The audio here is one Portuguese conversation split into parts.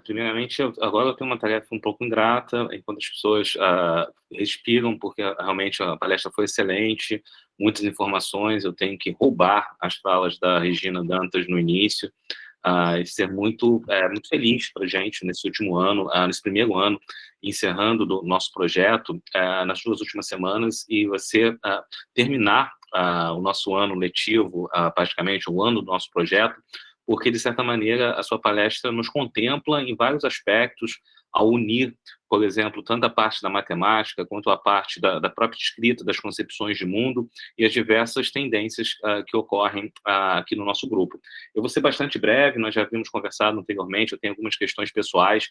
Primeiramente, agora eu tenho uma tarefa um pouco ingrata, enquanto as pessoas respiram, porque realmente a palestra foi excelente, muitas informações, eu tenho que roubar as falas da Regina Dantas no início, e ser muito feliz para a gente nesse último ano, nesse primeiro ano, encerrando do nosso projeto, nas 2 últimas semanas, e você terminar o nosso ano letivo, praticamente o ano do nosso projeto, porque, de certa maneira, a sua palestra nos contempla em vários aspectos, ao unir, por exemplo, tanto a parte da matemática quanto a parte da própria escrita, das concepções de mundo e as diversas tendências que ocorrem aqui no nosso grupo. Eu vou ser bastante breve, nós já havíamos conversado anteriormente, eu tenho algumas questões pessoais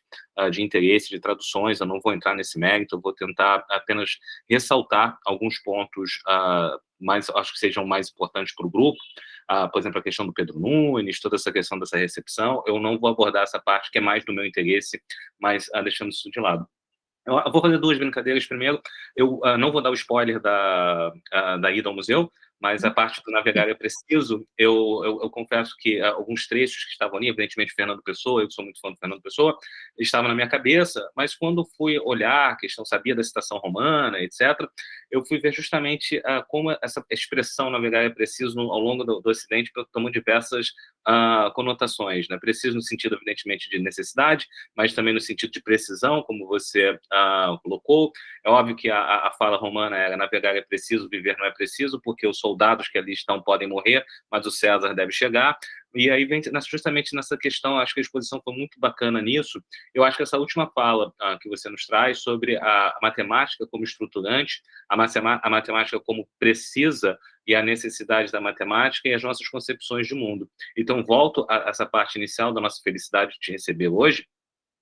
de interesse, de traduções, eu não vou entrar nesse mérito, eu vou tentar apenas ressaltar alguns pontos acho que sejam mais importantes para o grupo, por exemplo, a questão do Pedro Nunes, toda essa questão dessa recepção, eu não vou abordar essa parte que é mais do meu interesse, mas deixando isso de lado. Eu vou fazer 2 brincadeiras. Primeiro, eu não vou dar o spoiler da ida ao museu, mas a parte do navegar é preciso. Eu confesso que alguns trechos que estavam ali, evidentemente Fernando Pessoa, eu sou muito fã do Fernando Pessoa, estavam na minha cabeça, mas quando fui olhar a questão, sabia da citação romana, etc., eu fui ver justamente como essa expressão navegar é preciso ao longo do Ocidente tomou diversas conotações, né? Preciso no sentido, evidentemente, de necessidade, mas também no sentido de precisão, como você colocou. É óbvio que a fala romana era navegar é preciso, viver não é preciso, porque os soldados que ali estão podem morrer, mas o César deve chegar. E aí vem justamente nessa questão, acho que a exposição foi muito bacana nisso. Eu acho que essa última fala que você nos traz sobre a matemática como estruturante, a matemática como precisa e a necessidade da matemática e as nossas concepções de mundo. Então, volto a essa parte inicial da nossa felicidade de te receber hoje,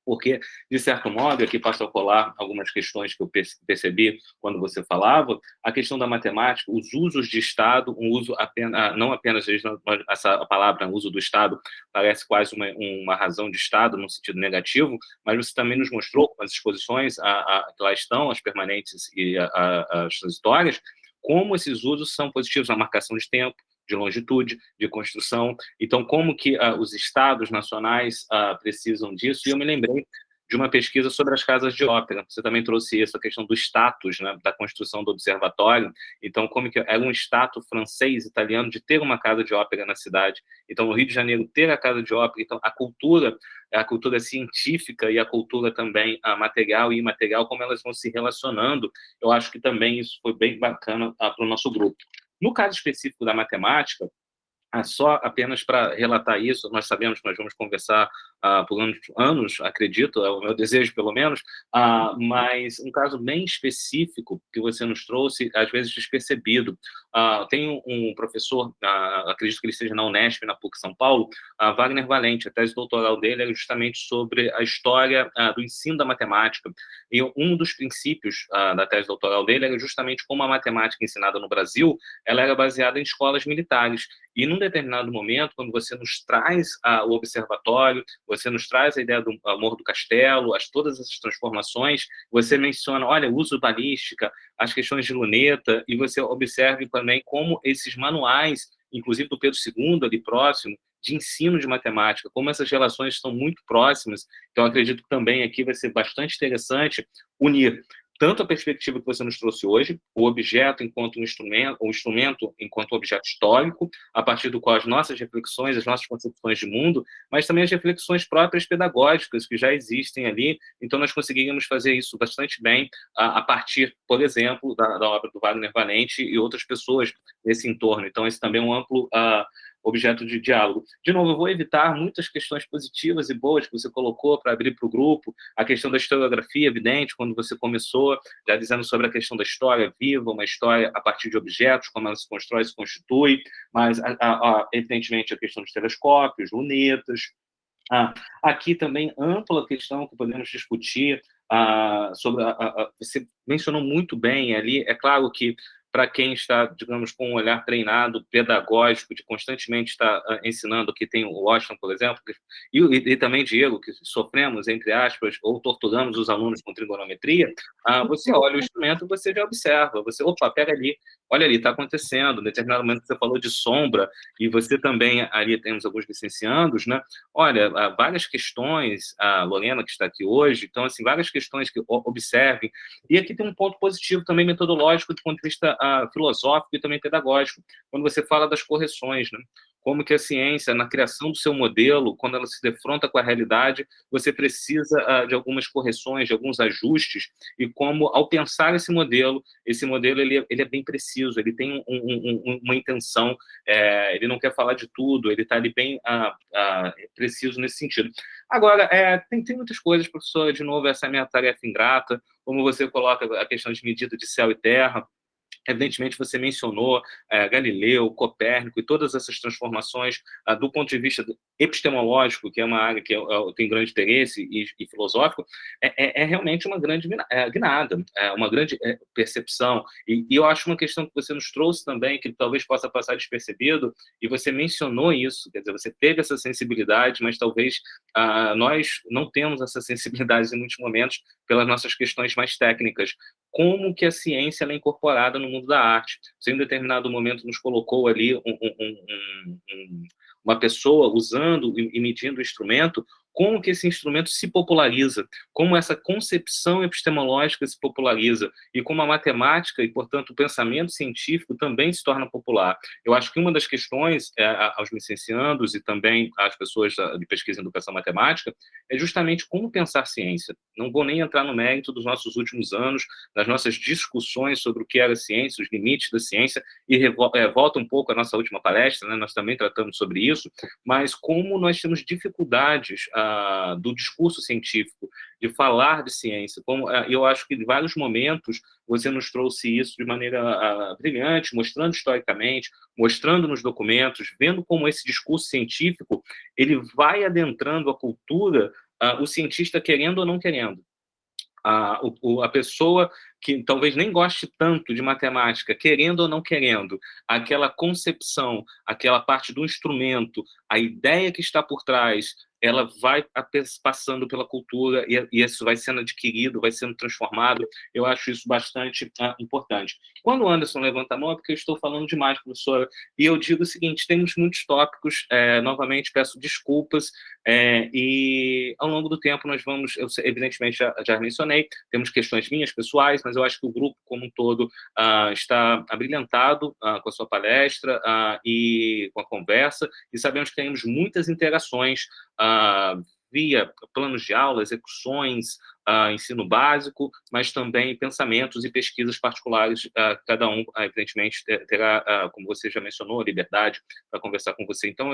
porque, de certo modo, aqui passo a colar algumas questões que eu percebi quando você falava, a questão da matemática, os usos de Estado, um uso apenas, não apenas essa palavra, uso do Estado, parece quase uma razão de Estado, no sentido negativo, mas você também nos mostrou, com as exposições que lá estão, as permanentes e as transitórias, como esses usos são positivos, a marcação de tempo, de longitude, de construção. Então, como que os estados nacionais precisam disso? E eu me lembrei de uma pesquisa sobre as casas de ópera. Você também trouxe isso, a questão do status, né, da construção do observatório. Então, como que era um status francês, italiano, de ter uma casa de ópera na cidade. Então, no Rio de Janeiro, ter a casa de ópera. Então, a cultura científica e a cultura também material e imaterial, como elas vão se relacionando. Eu acho que também isso foi bem bacana para o nosso grupo. No caso específico da matemática, só apenas para relatar isso, nós sabemos que nós vamos conversar por anos, acredito, é o meu desejo pelo menos, mas um caso bem específico que você nos trouxe, às vezes despercebido. Tem um professor, acredito que ele esteja na Unesp, na PUC São Paulo, Wagner Valente, a tese doutoral dele era justamente sobre a história do ensino da matemática, e um dos princípios da tese doutoral dele era justamente como a matemática ensinada no Brasil, ela era baseada em escolas militares. E num determinado momento, quando você nos traz o observatório, você nos traz a ideia do Morro do Castelo, todas essas transformações, você menciona, olha, uso balística, as questões de luneta, e você observe também como esses manuais, inclusive do Pedro II, ali próximo, de ensino de matemática, como essas relações estão muito próximas. Então, acredito que também aqui vai ser bastante interessante unir tanto a perspectiva que você nos trouxe hoje, o objeto enquanto um instrumento, o instrumento enquanto objeto histórico, a partir do qual as nossas reflexões, as nossas concepções de mundo, mas também as reflexões próprias pedagógicas que já existem ali. Então, nós conseguiríamos fazer isso bastante bem a partir, por exemplo, da obra do Wagner Valente e outras pessoas nesse entorno. Então, esse também é um amplo objeto de diálogo. De novo, eu vou evitar muitas questões positivas e boas que você colocou para abrir para o grupo, a questão da historiografia, evidente, quando você começou, já dizendo sobre a questão da história viva, uma história a partir de objetos, como ela se constrói, se constitui, mas, evidentemente, a questão dos telescópios, lunetas. Aqui também ampla questão que podemos discutir sobre você mencionou muito bem ali, é claro que para quem está, digamos, com um olhar treinado, pedagógico, de constantemente estar ensinando, que tem o Washington, por exemplo, e também Diego, que sofremos, entre aspas, ou torturamos os alunos com trigonometria, você olha o instrumento, você já observa, você, opa, pega ali, olha ali, está acontecendo, em determinado momento você falou de sombra, e você também, ali temos alguns licenciandos, né? Olha, várias questões, a Lorena que está aqui hoje, então, assim, várias questões que observem, e aqui tem um ponto positivo também metodológico do ponto de vista filosófico e também pedagógico, quando você fala das correções, né? Como que a ciência, na criação do seu modelo, quando ela se defronta com a realidade, você precisa de algumas correções, de alguns ajustes, e como, ao pensar esse modelo ele é bem preciso, ele tem uma intenção, ele não quer falar de tudo, ele está ali bem preciso nesse sentido. Agora, tem muitas coisas, professor, de novo, essa é a minha tarefa ingrata, como você coloca a questão de medida de céu e terra. Evidentemente, você mencionou Galileu, Copérnico e todas essas transformações do ponto de vista epistemológico, que é uma área que eu tenho grande interesse, e filosófico, realmente uma grande guinada, uma grande percepção. E eu acho uma questão que você nos trouxe também, que talvez possa passar despercebido, e você mencionou isso, quer dizer, você teve essa sensibilidade, mas talvez nós não temos essa sensibilidade em muitos momentos pelas nossas questões mais técnicas. Como que a ciência é incorporada no mundo da arte? Você, em determinado momento, nos colocou ali uma pessoa usando e medindo o instrumento, como que esse instrumento se populariza, como essa concepção epistemológica se populariza, e como a matemática e, portanto, o pensamento científico também se torna popular. Eu acho que uma das questões aos licenciandos e também às pessoas de pesquisa em educação matemática é justamente como pensar ciência. Não vou nem entrar no mérito dos nossos últimos anos, das nossas discussões sobre o que era ciência, os limites da ciência, e volta um pouco a nossa última palestra, né? Nós também tratamos sobre isso, mas como nós temos dificuldades do discurso científico, de falar de ciência. Como, eu acho que em vários momentos você nos trouxe isso de maneira brilhante, mostrando historicamente, mostrando nos documentos, vendo como esse discurso científico ele vai adentrando a cultura, o cientista querendo ou não querendo. A pessoa que talvez nem goste tanto de matemática, querendo ou não querendo, aquela concepção, aquela parte do instrumento, a ideia que está por trás, ela vai passando pela cultura e isso vai sendo adquirido, vai sendo transformado. Eu acho isso bastante importante. Quando o Anderson levanta a mão, é porque eu estou falando demais, professora, e eu digo o seguinte, temos muitos tópicos, novamente peço desculpas, e ao longo do tempo nós vamos, eu evidentemente já mencionei, temos questões minhas, pessoais, mas eu acho que o grupo como um todo está abrilhantado com a sua palestra e com a conversa, e sabemos que temos muitas interações via planos de aula, execuções, ensino básico, mas também pensamentos e pesquisas particulares. Cada um, evidentemente, terá, como você já mencionou, liberdade para conversar com você. Então,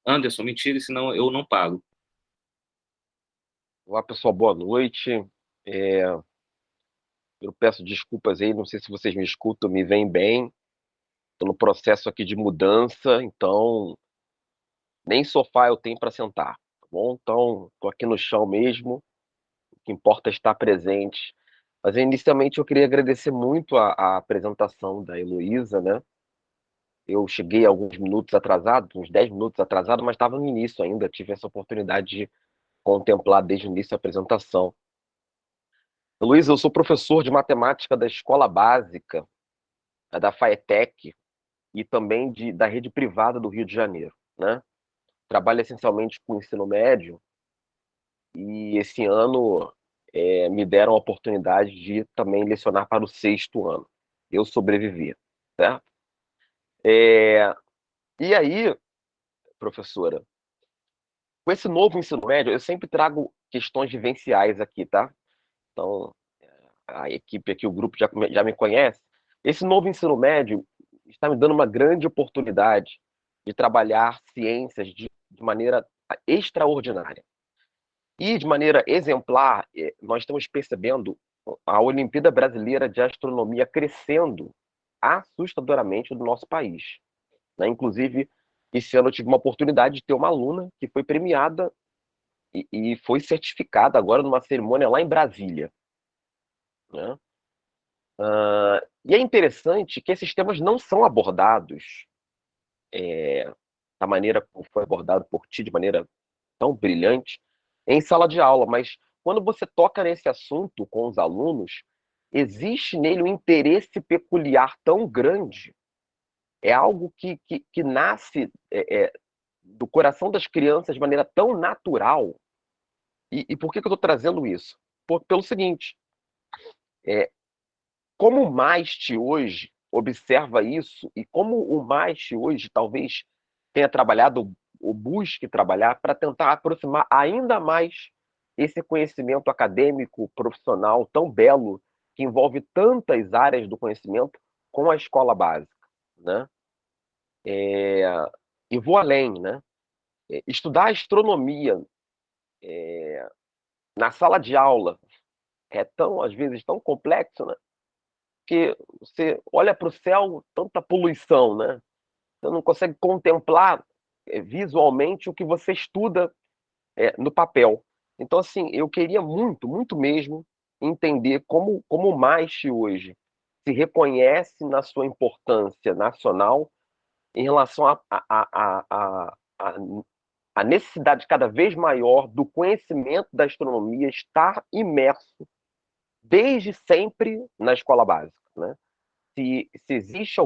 Anderson, me tire, senão eu não pago. Olá, pessoal, boa noite. Eu peço desculpas aí, não sei se vocês me escutam, me veem bem. Estou no processo aqui de mudança, então nem sofá eu tenho para sentar, tá bom? Então, estou aqui no chão mesmo, o que importa é estar presente. Mas inicialmente eu queria agradecer muito a apresentação da Heloísa, né? Eu cheguei alguns minutos atrasado, uns 10 minutos atrasado, mas estava no início ainda, tive essa oportunidade de contemplar desde o início a apresentação. Luiz, eu sou professor de matemática da escola básica, da FAETEC, e também da rede privada do Rio de Janeiro, né? Trabalho essencialmente com ensino médio, e esse ano me deram a oportunidade de também lecionar para o 6º ano. Eu sobrevivi, certo? E aí, professora, com esse novo ensino médio, eu sempre trago questões vivenciais aqui, tá? Então, a equipe aqui, o grupo já me conhece. Esse novo ensino médio está me dando uma grande oportunidade de trabalhar ciências de maneira extraordinária. E de maneira exemplar, nós estamos percebendo a Olimpíada Brasileira de Astronomia crescendo assustadoramente no nosso país, né? Inclusive, esse ano eu tive uma oportunidade de ter uma aluna que foi premiada e foi certificada agora numa cerimônia lá em Brasília, né? E é interessante que esses temas não são abordados da maneira como foi abordado por ti, de maneira tão brilhante, em sala de aula, mas quando você toca nesse assunto com os alunos, existe nele um interesse peculiar tão grande, é algo que nasce do coração das crianças de maneira tão natural. E por que eu estou trazendo isso? Pelo seguinte, como o MAST hoje observa isso, e como o MAST hoje talvez tenha trabalhado ou busque trabalhar para tentar aproximar ainda mais esse conhecimento acadêmico, profissional tão belo, que envolve tantas áreas do conhecimento, com a escola básica, né? E vou além, né? Estudar astronomia na sala de aula é tão, às vezes, tão complexo, né? Que você olha para o céu, tanta poluição, né? Você não consegue contemplar visualmente o que você estuda no papel. Então, assim, eu queria muito, muito mesmo, entender como o MAST hoje se reconhece na sua importância nacional em relação à necessidade cada vez maior do conhecimento da astronomia estar imerso desde sempre na escola básica, né? Se existe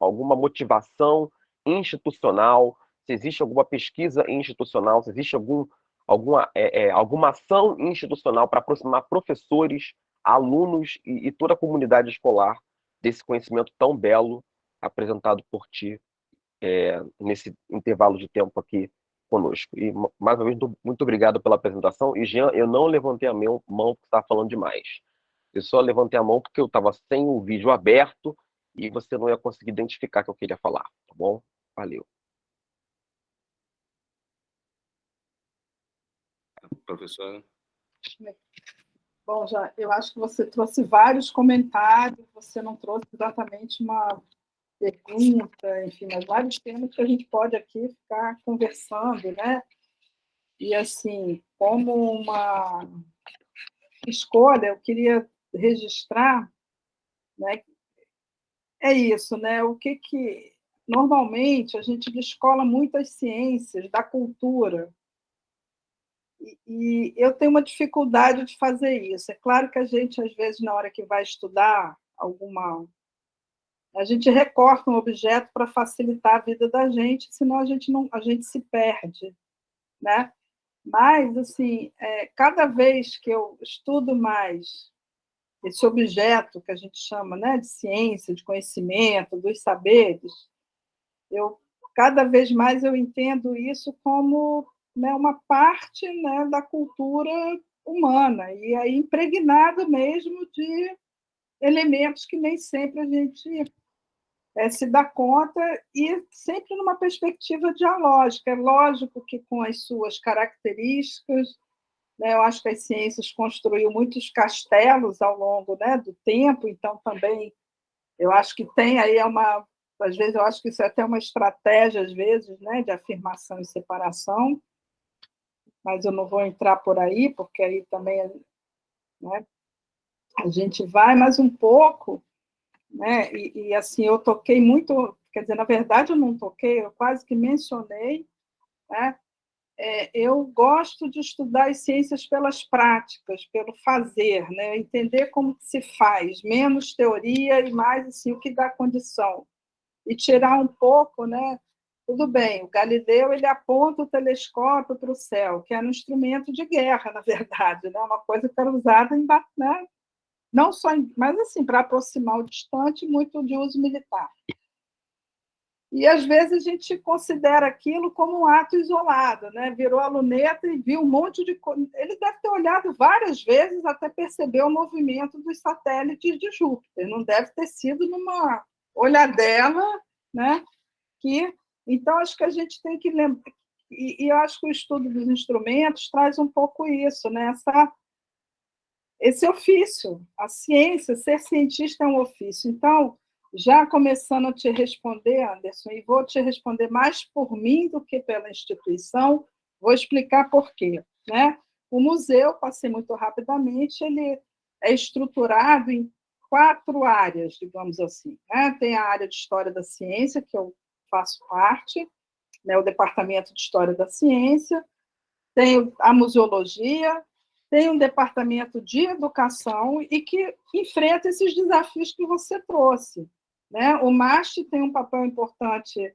alguma motivação institucional, se existe alguma pesquisa institucional, se existe alguma ação institucional para aproximar professores, alunos e toda a comunidade escolar desse conhecimento tão belo apresentado por ti nesse intervalo de tempo aqui conosco. E, mais uma vez, muito obrigado pela apresentação. E, Jean, eu não levantei a mão porque estava falando demais. Eu só levantei a mão porque eu estava sem o vídeo aberto e você não ia conseguir identificar o que eu queria falar, tá bom? Valeu. Professora? Bom, já, eu acho que você trouxe vários comentários, você não trouxe exatamente uma pergunta, enfim, mas vários temas que a gente pode aqui ficar conversando, né? E, assim, como uma escolha, eu queria registrar, né? É isso, né? O que normalmente a gente descola muitas ciências da cultura, e eu tenho uma dificuldade de fazer isso. É claro que a gente, às vezes, na hora que vai estudar alguma, a gente recorta um objeto para facilitar a vida da gente, senão a gente se perde, né? Mas, assim, cada vez que eu estudo mais esse objeto que a gente chama, né, de ciência, de conhecimento, dos saberes, eu cada vez mais eu entendo isso como, né, uma parte, né, da cultura humana, e aí impregnado mesmo de elementos que nem sempre a gente se dá conta, e sempre numa perspectiva dialógica. É lógico que com as suas características, né, eu acho que as ciências construíram muitos castelos ao longo, né, do tempo, então também eu acho que tem aí às vezes eu acho que isso é até uma estratégia, às vezes, né, de afirmação e separação, mas eu não vou entrar por aí, porque aí também, né, a gente vai mais um pouco, né, e assim, eu toquei muito, quer dizer, na verdade eu não toquei, eu quase que mencionei, né, eu gosto de estudar as ciências pelas práticas, pelo fazer, né, entender como se faz, menos teoria e mais assim, o que dá condição. E tirar um pouco, né? Tudo bem, o Galileu ele aponta o telescópio para o céu, que era um instrumento de guerra, na verdade, né? Uma coisa que era usada né? Não só, mas assim, para aproximar o distante, muito de uso militar. E às vezes a gente considera aquilo como um ato isolado, né? Virou a luneta e viu um monte de coisa. Ele deve ter olhado várias vezes até perceber o movimento dos satélites de Júpiter. Não deve ter sido numa olhadela, né? Então, acho que a gente tem que lembrar, e eu acho que o estudo dos instrumentos traz um pouco isso, né? Esse ofício, a ciência, ser cientista é um ofício. Então, já começando a te responder, Anderson, e vou te responder mais por mim do que pela instituição, vou explicar por quê, né? O museu, passei muito rapidamente, ele é estruturado em 4 áreas, digamos assim, né? Tem a área de História da Ciência, que eu faço parte, né, o Departamento de História da Ciência, tem a Museologia, tem um Departamento de Educação e que enfrenta esses desafios que você trouxe, né? O MAST tem um papel importante,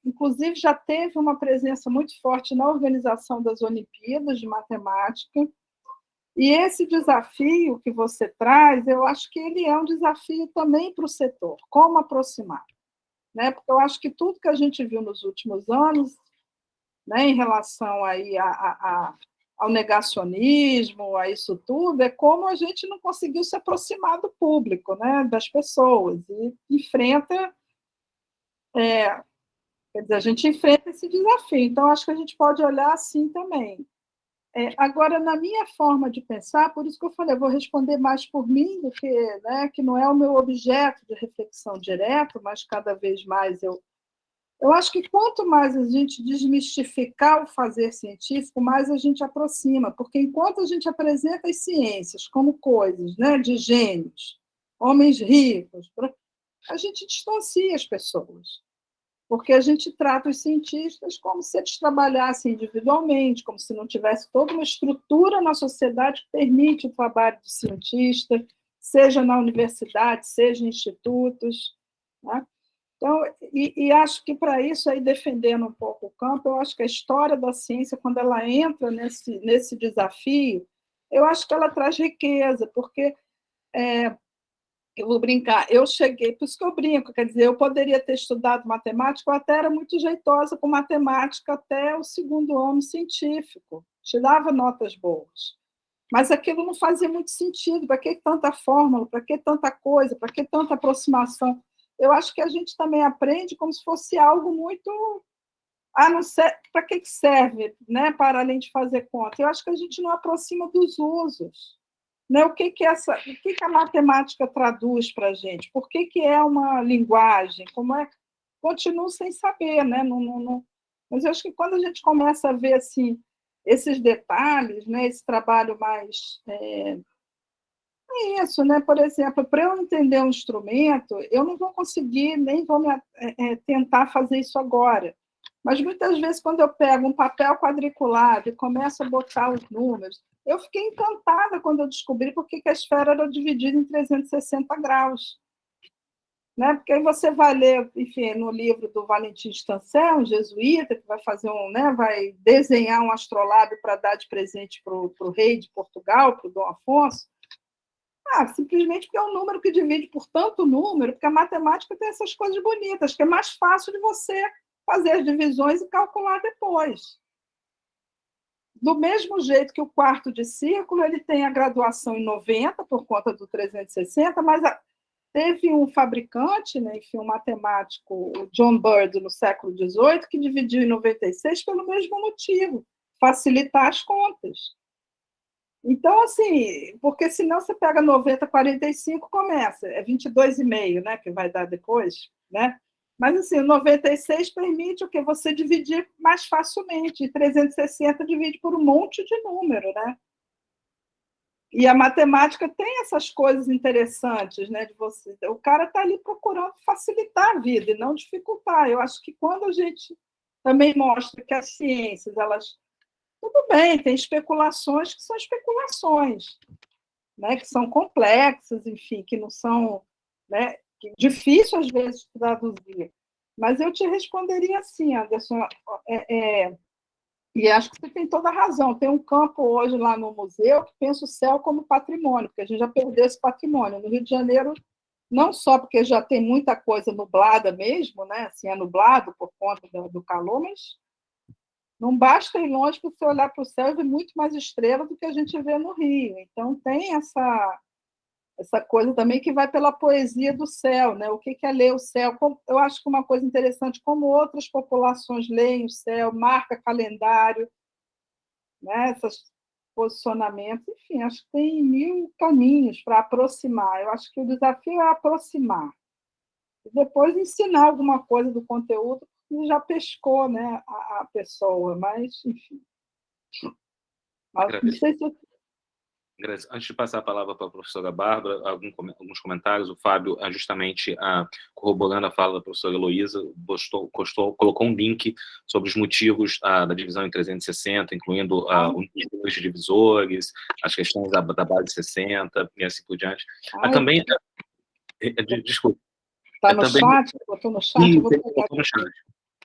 inclusive já teve uma presença muito forte na organização das Olimpíadas de Matemática, e esse desafio que você traz, eu acho que ele é um desafio também para o setor, como aproximar, né? Porque eu acho que tudo que a gente viu nos últimos anos, né, em relação aí ao negacionismo, a isso tudo, é como a gente não conseguiu se aproximar do público, né, das pessoas, e enfrenta, quer dizer, a gente enfrenta esse desafio, então acho que a gente pode olhar assim também. Agora, na minha forma de pensar, por isso que eu falei, eu vou responder mais por mim, do que, né, que não é o meu objeto de reflexão direto, mas cada vez mais eu acho que quanto mais a gente desmistificar o fazer científico, mais a gente aproxima, porque enquanto a gente apresenta as ciências como coisas, né, de gênios, homens ricos, a gente distancia as pessoas, porque a gente trata os cientistas como se eles trabalhassem individualmente, como se não tivesse toda uma estrutura na sociedade que permite o trabalho do cientista, seja na universidade, seja em institutos, né? Então, e acho que para isso, aí defendendo um pouco o campo, eu acho que a história da ciência, quando ela entra nesse desafio, eu acho que ela traz riqueza, porque, eu vou brincar, eu cheguei, por isso que eu brinco, quer dizer, eu poderia ter estudado matemática, eu até era muito jeitosa com matemática até o 2º ano científico, tirava notas boas. Mas aquilo não fazia muito sentido. Para que tanta fórmula? Para que tanta coisa? Para que tanta aproximação? Eu acho que a gente também aprende como se fosse algo muito... não sei, para que serve, né? Para além de fazer conta. Eu acho que a gente não aproxima dos usos. Né? O que a matemática traduz para a gente? Por que é uma linguagem? Como é? Continuo sem saber, né? Não. Mas eu acho que quando a gente começa a ver assim, esses detalhes, né? Esse trabalho mais... isso, né? Por exemplo, para eu entender um instrumento, eu não vou conseguir, nem vou tentar fazer isso agora. Mas muitas vezes, quando eu pego um papel quadriculado e começo a botar os números, eu fiquei encantada quando eu descobri por que a esfera era dividida em 360 graus. Né? Porque aí você vai ler, enfim, no livro do Valentim Stancel, um jesuíta, que vai fazer né, vai desenhar um astrolábio para dar de presente para o rei de Portugal, para o Dom Afonso. Simplesmente porque é um número que divide por tanto número, porque a matemática tem essas coisas bonitas, que é mais fácil de você fazer as divisões e calcular depois. Do mesmo jeito que o quarto de círculo, ele tem a graduação em 90, por conta do 360, mas teve um fabricante, né, enfim, um matemático, o John Bird, no século XVIII, que dividiu em 96 pelo mesmo motivo, facilitar as contas. Então, assim, porque senão você pega 90, 45, começa, é 22,5, né, que vai dar depois, né? Mas, assim, o 96 permite o que você dividir mais facilmente, e 360 divide por um monte de número, né? E a matemática tem essas coisas interessantes, né, de você. O cara está ali procurando facilitar a vida e não dificultar. Eu acho que quando a gente também mostra que as ciências, elas... Tudo bem, tem especulações que são especulações, né, que são complexas, enfim, que não são, né, que difícil às vezes traduzir. Mas eu te responderia assim, Anderson, e acho que você tem toda a razão. Tem um campo hoje lá no museu que pensa o céu como patrimônio, porque a gente já perdeu esse patrimônio. No Rio de Janeiro, não só porque já tem muita coisa nublada mesmo, né, assim, é nublado por conta do calor, mas não basta ir longe para você olhar para o céu e ver muito mais estrela do que a gente vê no Rio. Então, tem essa coisa também que vai pela poesia do céu, né? O que é ler o céu? Eu acho que uma coisa interessante, como outras populações leem o céu, marca calendário, né? Esses posicionamentos, enfim, acho que tem 1000 caminhos para aproximar. Eu acho que o desafio é aproximar. E depois ensinar alguma coisa do conteúdo, que já pescou, né, a pessoa, mas, enfim. Não sei se Antes de passar a palavra para a professora Bárbara, alguns comentários. O Fábio, justamente corroborando a fala da professora Heloísa, colocou um link sobre os motivos da divisão em 360, incluindo o nível de divisores, as questões da base 60 e assim por diante. Mas também... Desculpa. Está no chat? Botou no chat? Eu vou pegar no chat.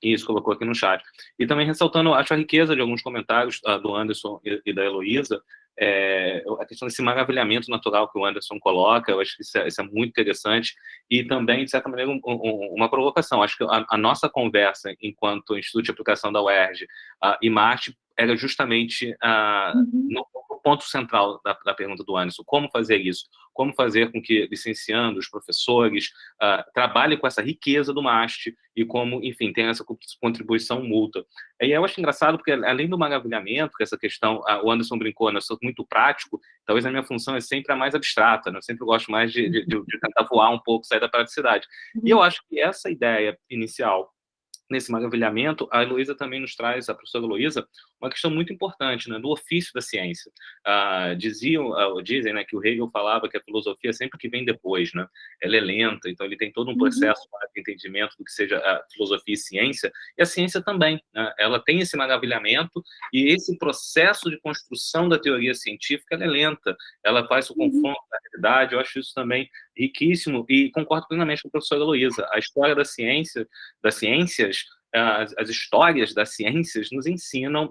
Isso, colocou aqui no chat. E também ressaltando, acho a riqueza de alguns comentários do Anderson e da Heloísa, a questão desse maravilhamento natural que o Anderson coloca, eu acho que isso é muito interessante, e também, de certa maneira, uma provocação. Acho que a nossa conversa, enquanto Instituto de Aplicação da UERJ e Marte, era justamente no ponto central da pergunta do Anderson: como fazer isso? Como fazer com que licenciandos, professores, trabalhem com essa riqueza do MAST e como, enfim, tem essa contribuição mútua. E eu acho engraçado porque, além do maravilhamento, que essa questão, o Anderson brincou, né, eu sou muito prático, talvez a minha função é sempre a mais abstrata, né? Eu sempre gosto mais de tentar voar um pouco, sair da praticidade. E eu acho que essa ideia inicial, nesse maravilhamento, a Heloísa também nos traz, a professora Heloísa, uma questão muito importante, né, do ofício da ciência. Dizem, né, que o Hegel falava que a filosofia sempre que vem depois, né, ela é lenta, então ele tem todo um processo de entendimento do que seja a filosofia e ciência, e a ciência também, né, ela tem esse maravilhamento, e esse processo de construção da teoria científica, ela é lenta, ela faz o confronto da realidade. Eu acho isso também riquíssimo, e concordo plenamente com a professora Heloísa. A história das ciências, as histórias das ciências nos ensinam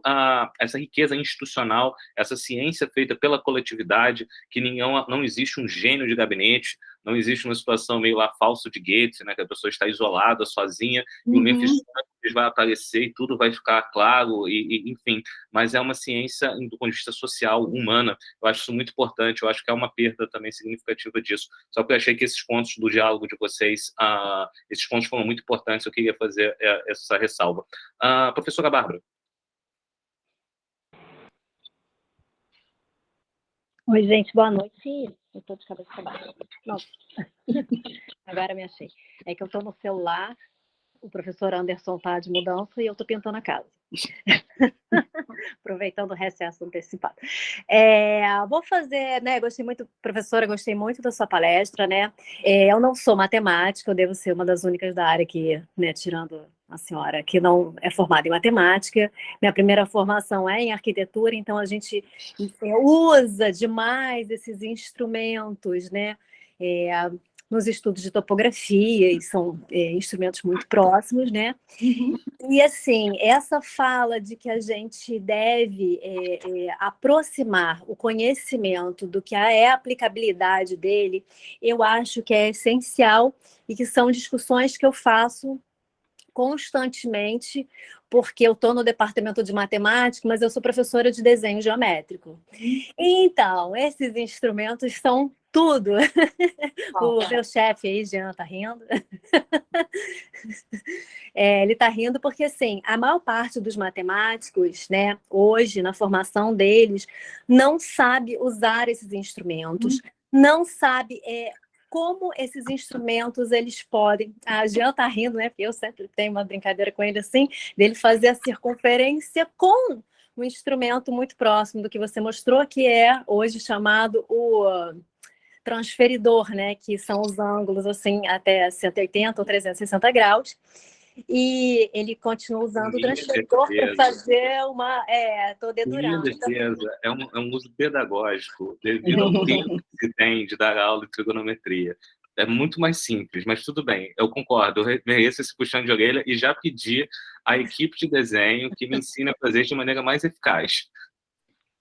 essa riqueza institucional, essa ciência feita pela coletividade, que não existe um gênio de gabinete, não existe uma situação meio lá falso de Goethe, né, que a pessoa está isolada, sozinha, e o Mephistopheles vai aparecer e tudo vai ficar claro, enfim, mas é uma ciência do ponto de vista social, humana. Eu acho isso muito importante, eu acho que é uma perda também significativa disso. Só que eu achei que esses pontos do diálogo de vocês, esses pontos foram muito importantes, eu queria fazer essa ressalva. Professora Bárbara. Oi, gente, boa noite. Eu estou de cabeça para baixo. Nossa, agora me achei. É que eu estou no celular, o professor Anderson está de mudança e eu estou pintando a casa. Aproveitando o recesso antecipado. Vou fazer, né? Gostei muito, professora, gostei muito da sua palestra, né? Eu não sou matemática, eu devo ser uma das únicas da área que, né, tirando a senhora, que não é formada em matemática. Minha primeira formação é em arquitetura, então a gente usa demais esses instrumentos, né? Nos estudos de topografia, e são instrumentos muito próximos, né? E, assim, essa fala de que a gente deve aproximar o conhecimento do que é a aplicabilidade dele, eu acho que é essencial e que são discussões que eu faço constantemente, porque eu estou no departamento de matemática, mas eu sou professora de desenho geométrico. Então, esses instrumentos são tudo. O meu chefe aí, Jean, está rindo. Ele está rindo porque, assim, a maior parte dos matemáticos, né, hoje, na formação deles, não sabe usar esses instrumentos, não sabe como esses instrumentos eles podem... A Jean está rindo, né, porque eu sempre tenho uma brincadeira com ele assim, dele fazer a circunferência com um instrumento muito próximo do que você mostrou, que é hoje chamado o transferidor, né, que são os ângulos assim até 180 ou 360 graus. E ele continua usando o transferidor para fazer uma... Estou dedurando. É um uso pedagógico devido ao tempo que se tem de dar aula de trigonometria. É muito mais simples, mas tudo bem, eu concordo, eu mereço esse puxão de orelha e já pedi à equipe de desenho que me ensine a fazer de maneira mais eficaz.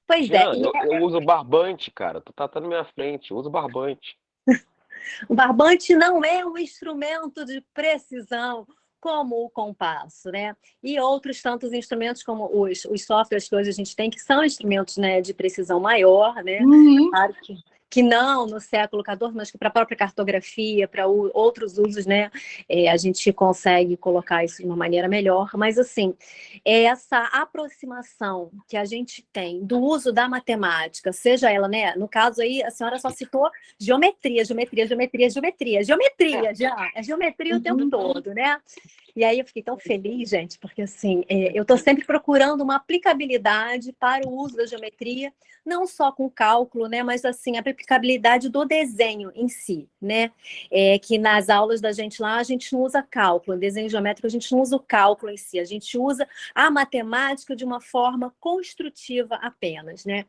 Pois eu uso barbante, cara, tu tá na minha frente, eu uso barbante. O barbante não é um instrumento de precisão como o compasso, né? E outros tantos instrumentos como os softwares que hoje a gente tem, que são instrumentos, né, de precisão maior, né? Claro que não no século XIV, mas que para a própria cartografia, para outros usos, né, a gente consegue colocar isso de uma maneira melhor. Mas, assim, essa aproximação que a gente tem do uso da matemática, seja ela, né, no caso aí, a senhora só citou geometria, geometria, geometria, geometria, geometria, já, é geometria o tempo todo, né? E aí eu fiquei tão feliz, gente, porque assim, eu estou sempre procurando uma aplicabilidade para o uso da geometria, não só com cálculo, né, mas assim, a aplicabilidade do desenho em si, né? Que nas aulas da gente lá, a gente não usa cálculo, em desenho geométrico a gente não usa o cálculo em si, a gente usa a matemática de uma forma construtiva apenas, né?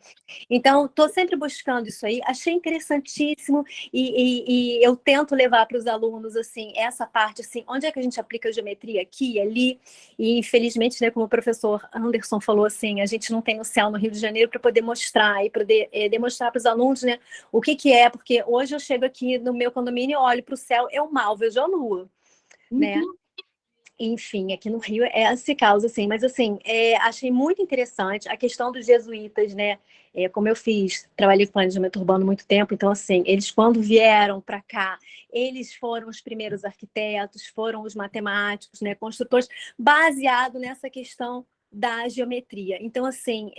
Então, estou sempre buscando isso aí, achei interessantíssimo e eu tento levar para os alunos assim essa parte assim, onde é que a gente aplica a geometria aqui e ali, e infelizmente, né, como o professor Anderson falou assim, a gente não tem o céu no Rio de Janeiro para poder mostrar e poder demonstrar para os alunos, né, o que é, porque hoje eu chego aqui no meu condomínio, olho para o céu, eu mal vejo a lua, né? Enfim, aqui no Rio é esse caos, assim, mas assim, achei muito interessante a questão dos jesuítas, né? Como eu trabalhei com planejamento urbano há muito tempo, então assim, eles quando vieram para cá, eles foram os primeiros arquitetos, foram os matemáticos, né, construtores, baseado nessa questão da geometria. Então, assim,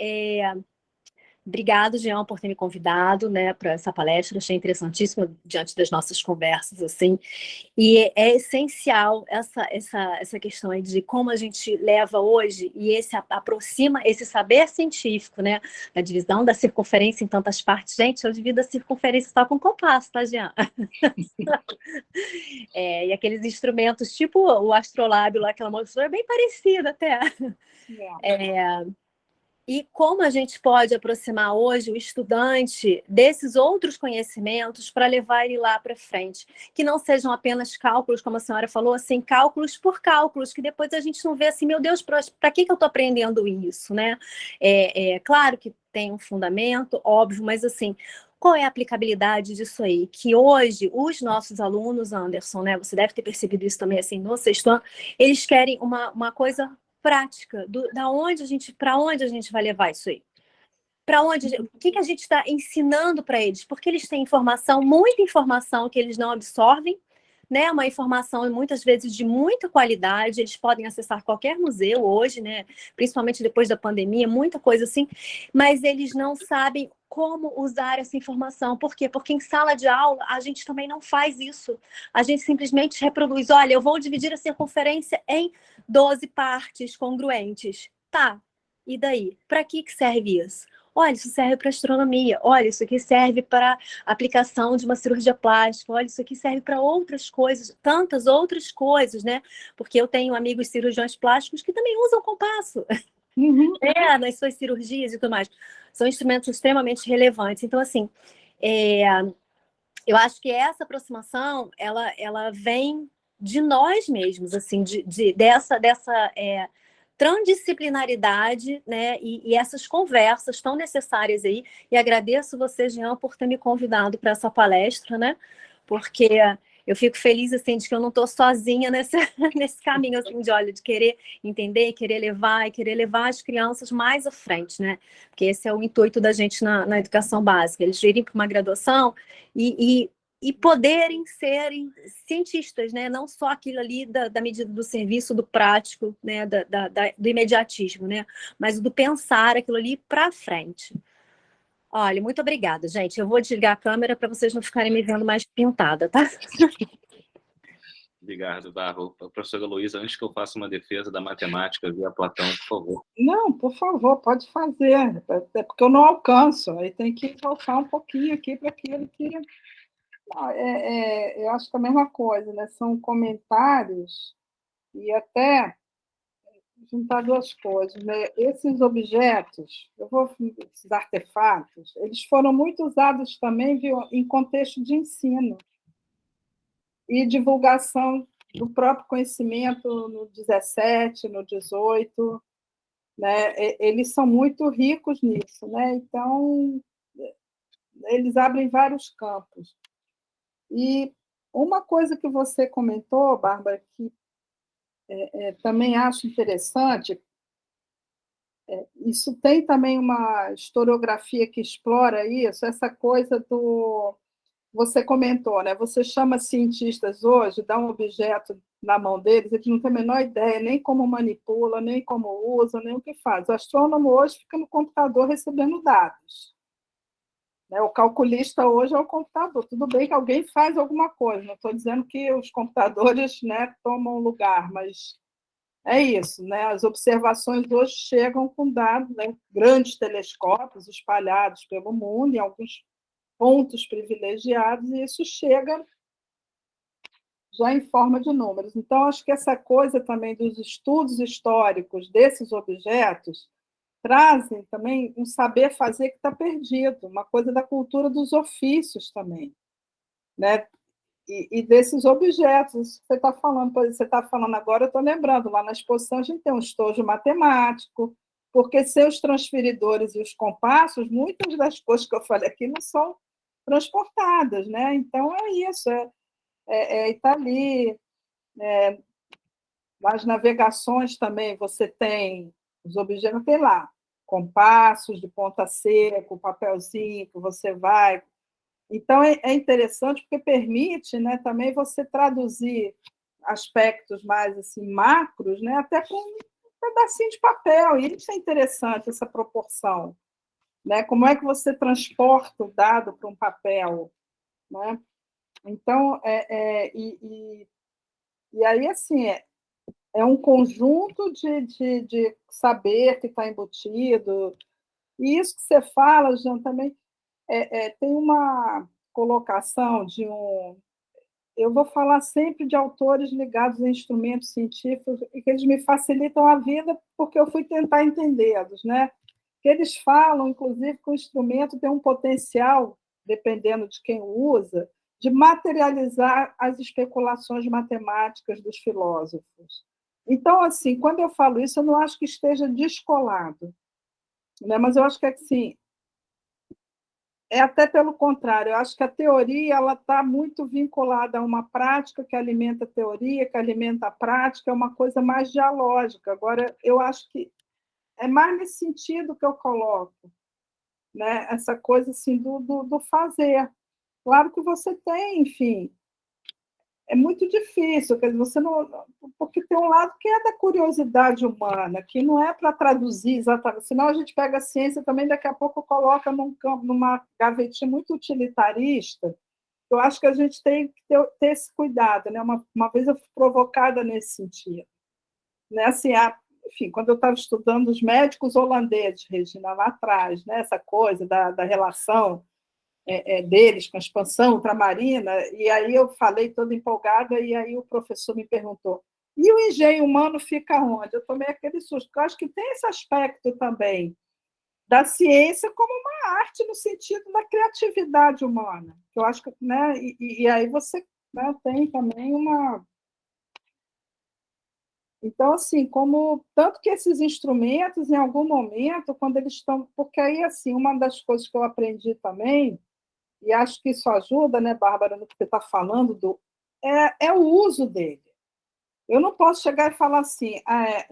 obrigado, Jean, por ter me convidado, né, para essa palestra. Achei interessantíssimo diante das nossas conversas, assim. E é essencial essa questão aí de como a gente leva hoje e aproxima esse saber científico, né, da divisão da circunferência em tantas partes. Gente, eu divido a circunferência só com compasso, tá, Jean? E aqueles instrumentos, tipo o astrolábio lá que ela mostrou, é bem parecido até. E como a gente pode aproximar hoje o estudante desses outros conhecimentos para levar ele lá para frente? Que não sejam apenas cálculos, como a senhora falou, assim, cálculos por cálculos, que depois a gente não vê assim, meu Deus, para que eu estou aprendendo isso, né? Claro que tem um fundamento, óbvio, mas assim, qual é a aplicabilidade disso aí? Que hoje os nossos alunos, Anderson, né? Você deve ter percebido isso também assim no sexto ano, eles querem uma coisa prática, para onde a gente vai levar isso aí? Para onde, o que a gente está ensinando para eles? Porque eles têm informação, muita informação que eles não absorvem, né? Uma informação muitas vezes de muita qualidade, eles podem acessar qualquer museu hoje, né? Principalmente depois da pandemia, muita coisa assim, mas eles não sabem como usar essa informação. Por quê? Porque em sala de aula a gente também não faz isso. A gente simplesmente reproduz, olha, eu vou dividir a circunferência em 12 partes congruentes. Tá, e daí? Para que serve isso? Olha, isso serve para astronomia. Olha, isso aqui serve para aplicação de uma cirurgia plástica. Olha, isso aqui serve para outras coisas, tantas outras coisas, né? Porque eu tenho amigos cirurgiões plásticos que também usam compasso. Nas suas cirurgias e tudo mais. São instrumentos extremamente relevantes. Então, assim, eu acho que essa aproximação, ela vem de nós mesmos, assim, dessa transdisciplinaridade, né, e essas conversas tão necessárias aí, e agradeço você, Jean, por ter me convidado para essa palestra, né, porque eu fico feliz, assim, de que eu não estou sozinha nesse caminho, assim, de querer entender, querer levar, e querer levar as crianças mais à frente, né, porque esse é o intuito da gente na educação básica, eles irem para uma graduação e poderem serem cientistas, né? Não só aquilo ali da medida do serviço, do prático, né? Do imediatismo, né? Mas do pensar aquilo ali para frente. Olha, muito obrigada, gente. Eu vou desligar a câmera para vocês não ficarem me vendo mais pintada, tá? Obrigado, Barro. Professora Luísa, antes que eu faça uma defesa da matemática via Platão, por favor. Não, por favor, pode fazer. É porque eu não alcanço. Aí tem que voltar um pouquinho aqui para aquilo que... Não, eu acho que é a mesma coisa, né? São comentários e até juntar duas coisas, né? Esses objetos, esses artefatos, eles foram muito usados também, viu, em contexto de ensino e divulgação do próprio conhecimento no 17, no 18, né? Eles são muito ricos nisso, né? Então, eles abrem vários campos. E uma coisa que você comentou, Bárbara, que também acho interessante, Isso tem também uma historiografia que explora isso, essa coisa do... Você comentou, né? Você chama cientistas hoje, dá um objeto na mão deles, eles não têm a menor ideia nem como manipula, nem como usa, nem o que faz. O astrônomo hoje fica no computador recebendo dados. Né? O calculista hoje é o computador. Tudo bem que alguém faz alguma coisa, não estou dizendo que os computadores, né, tomam lugar, mas é isso, né? As observações hoje chegam com dados, né? Grandes telescópios espalhados pelo mundo, em alguns pontos privilegiados, e isso chega já em forma de números. Então, acho que essa coisa também dos estudos históricos desses objetos trazem também um saber fazer que está perdido, uma coisa da cultura dos ofícios também, né? E desses objetos que você está falando, você está falando agora, eu estou lembrando, lá na exposição a gente tem um estojo matemático, porque sem os transferidores e os compassos, muitas das coisas que eu falei aqui não são transportadas, né? Então é isso, está ali. Nas navegações também você tem os objetos, tem lá, compassos de ponta seca, papelzinho que você vai. Então, é interessante porque permite, né, também você traduzir aspectos mais assim, macros, né, até com um pedacinho de papel. E isso é interessante, essa proporção. Né? Como é que você transporta o dado para um papel? Né? Então, e aí, assim, é um conjunto de saber que está embutido. E isso que você fala, Jean, também tem uma colocação de um... Eu vou falar sempre de autores ligados a instrumentos científicos e que eles me facilitam a vida porque eu fui tentar entendê-los, né? Que eles falam, inclusive, que o instrumento tem um potencial, dependendo de quem o usa, de materializar as especulações matemáticas dos filósofos. Então, assim, quando eu falo isso, eu não acho que esteja descolado, né? Mas eu acho que, assim, é até pelo contrário, eu acho que a teoria ela está muito vinculada a uma prática que alimenta a teoria, que alimenta a prática, é uma coisa mais dialógica. Agora, eu acho que é mais nesse sentido que eu coloco, né? Essa coisa assim, do fazer. Claro que você tem, enfim, é muito difícil, quer dizer, você não, porque tem um lado que é da curiosidade humana, que não é para traduzir exatamente, senão a gente pega a ciência também, daqui a pouco coloca num campo, numa gavetinha muito utilitarista. Eu acho que a gente tem que ter esse cuidado, né? Uma vez eu fui provocada nesse sentido. Né? Assim, enfim, quando eu estava estudando os médicos holandeses, Regina, lá atrás, né? Essa coisa da relação deles com a expansão ultramarina, e aí eu falei toda empolgada, e aí o professor me perguntou, e o engenho humano fica onde? Eu tomei aquele susto, porque eu acho que tem esse aspecto também da ciência como uma arte no sentido da criatividade humana. Eu acho que, né, e aí você, né, tem também uma... Então, assim, como tanto que esses instrumentos, em algum momento, quando eles estão... Porque aí, assim, uma das coisas que eu aprendi também, e acho que isso ajuda, né, Bárbara, no que você está falando, é o uso dele. Eu não posso chegar e falar assim,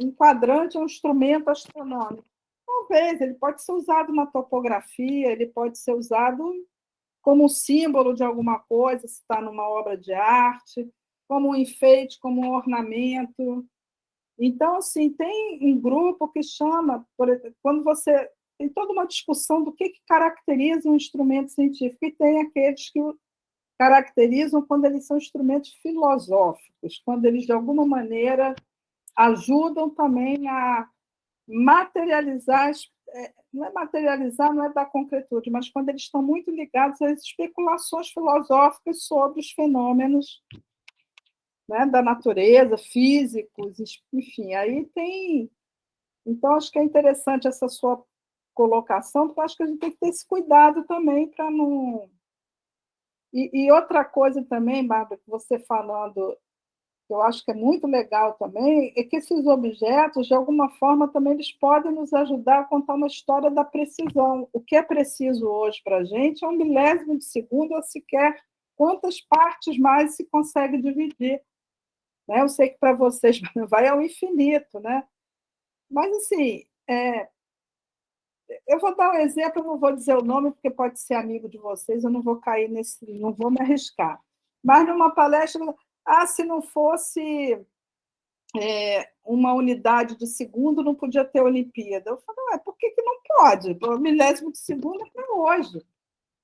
um quadrante é um instrumento astronômico. Talvez, ele pode ser usado na topografia, ele pode ser usado como um símbolo de alguma coisa, se está numa obra de arte, como um enfeite, como um ornamento. Então, assim, tem um grupo que chama, por exemplo, quando você... Tem toda uma discussão do que caracteriza um instrumento científico, e tem aqueles que o caracterizam quando eles são instrumentos filosóficos, quando eles, de alguma maneira, ajudam também a materializar, não é materializar, não é dar concretude, mas quando eles estão muito ligados às especulações filosóficas sobre os fenômenos, né, da natureza, físicos, enfim, aí tem... Então, acho que é interessante essa sua colocação, porque eu acho que a gente tem que ter esse cuidado também para não... E outra coisa também, Bárbara, que você falando, que eu acho que é muito legal também, é que esses objetos, de alguma forma, também eles podem nos ajudar a contar uma história da precisão. O que é preciso hoje para a gente é 1/1000 de segundo, ou sequer quantas partes mais se consegue dividir. Né? Eu sei que para vocês vai ao infinito, né? Mas, assim, Eu vou dar um exemplo, eu não vou dizer o nome, porque pode ser amigo de vocês, eu não vou cair nesse, não vou me arriscar. Mas numa palestra, se não fosse uma unidade de segundo, não podia ter Olimpíada. Eu falei, por que não pode? O milésimo de segundo é hoje.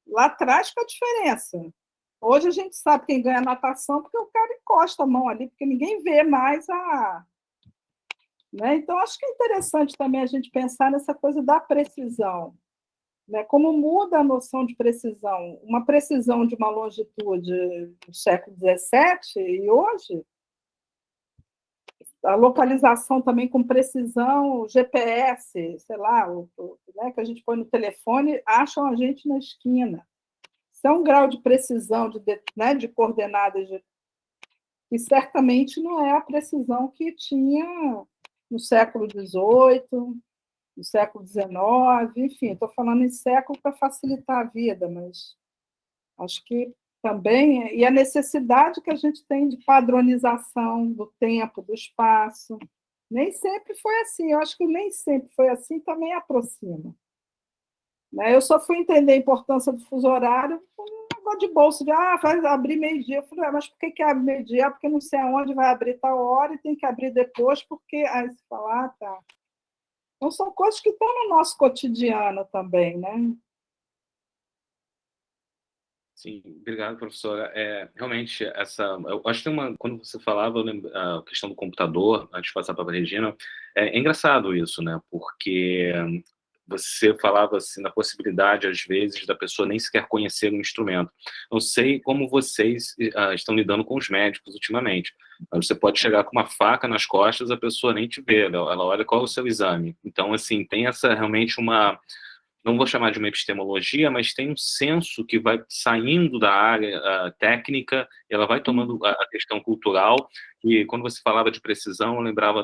Lá atrás, qual a diferença? Hoje a gente sabe quem ganha natação porque o cara encosta a mão ali, porque ninguém vê mais a... Né? Então, acho que é interessante também a gente pensar nessa coisa da precisão. Né? Como muda a noção de precisão. Uma precisão de uma longitude do século XVII e hoje, a localização também com precisão, GPS, sei lá, né, que a gente põe no telefone, acham a gente na esquina. Isso é um grau de precisão, né, de coordenadas, que certamente não é a precisão que tinha no século XVIII, no século XIX, enfim, estou falando em século para facilitar a vida, mas acho que também, e a necessidade que a gente tem de padronização do tempo, do espaço, nem sempre foi assim, eu acho que nem sempre foi assim, também aproxima. Né? Eu só fui entender a importância do fuso horário com um negócio de bolso, de vai abrir meio-dia. Eu falei, mas por que abre meio-dia? Porque não sei aonde vai abrir tal hora e tem que abrir depois, porque... Aí você fala, tá. Então, são coisas que estão no nosso cotidiano também, né? Sim, obrigado, professora. Realmente, eu acho que quando você falava, eu lembro, a questão do computador, antes de passar para a Regina, é engraçado isso, né? Porque você falava assim, da possibilidade, às vezes, da pessoa nem sequer conhecer o instrumento. Não sei como vocês estão lidando com os médicos ultimamente. Você pode chegar com uma faca nas costas, a pessoa nem te vê, ela olha qual é o seu exame. Então, assim, tem realmente não vou chamar de uma epistemologia, mas tem um senso que vai saindo da área técnica, ela vai tomando a questão cultural, e quando você falava de precisão, eu lembrava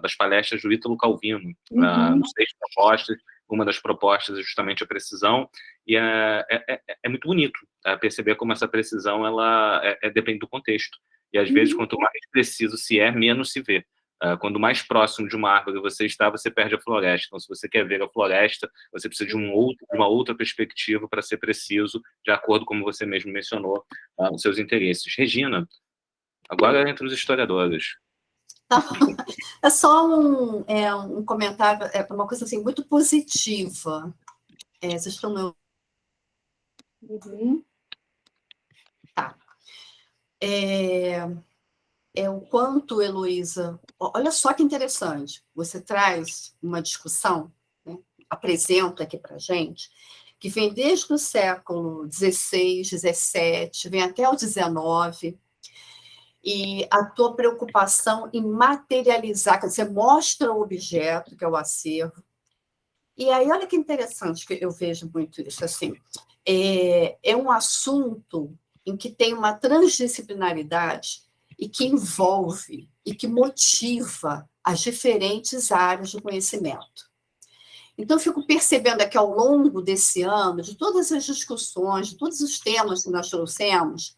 das palestras do Ítalo Calvino, nos 6 propostas, uma das propostas é justamente a precisão, e é muito bonito perceber como essa precisão ela depende do contexto, e às vezes quanto mais preciso se é, menos se vê. Quando mais próximo de uma árvore você está, você perde a floresta. Então, se você quer ver a floresta, você precisa de uma outra perspectiva para ser preciso, de acordo com como você mesmo mencionou, os seus interesses. Regina, agora entre os historiadores. É só um comentário, uma coisa assim, muito positiva. Vocês estão meu... Tá. O quanto, Heloísa, olha só que interessante, você traz uma discussão, né, apresenta aqui para a gente, que vem desde o século XVI, XVII, vem até o XIX, e a tua preocupação em materializar, quer dizer, mostra o objeto, que é o acervo, e aí olha que interessante, que eu vejo muito isso, assim, é um assunto em que tem uma transdisciplinaridade e que envolve e que motiva as diferentes áreas do conhecimento. Então, eu fico percebendo aqui ao longo desse ano, de todas as discussões, de todos os temas que nós trouxemos,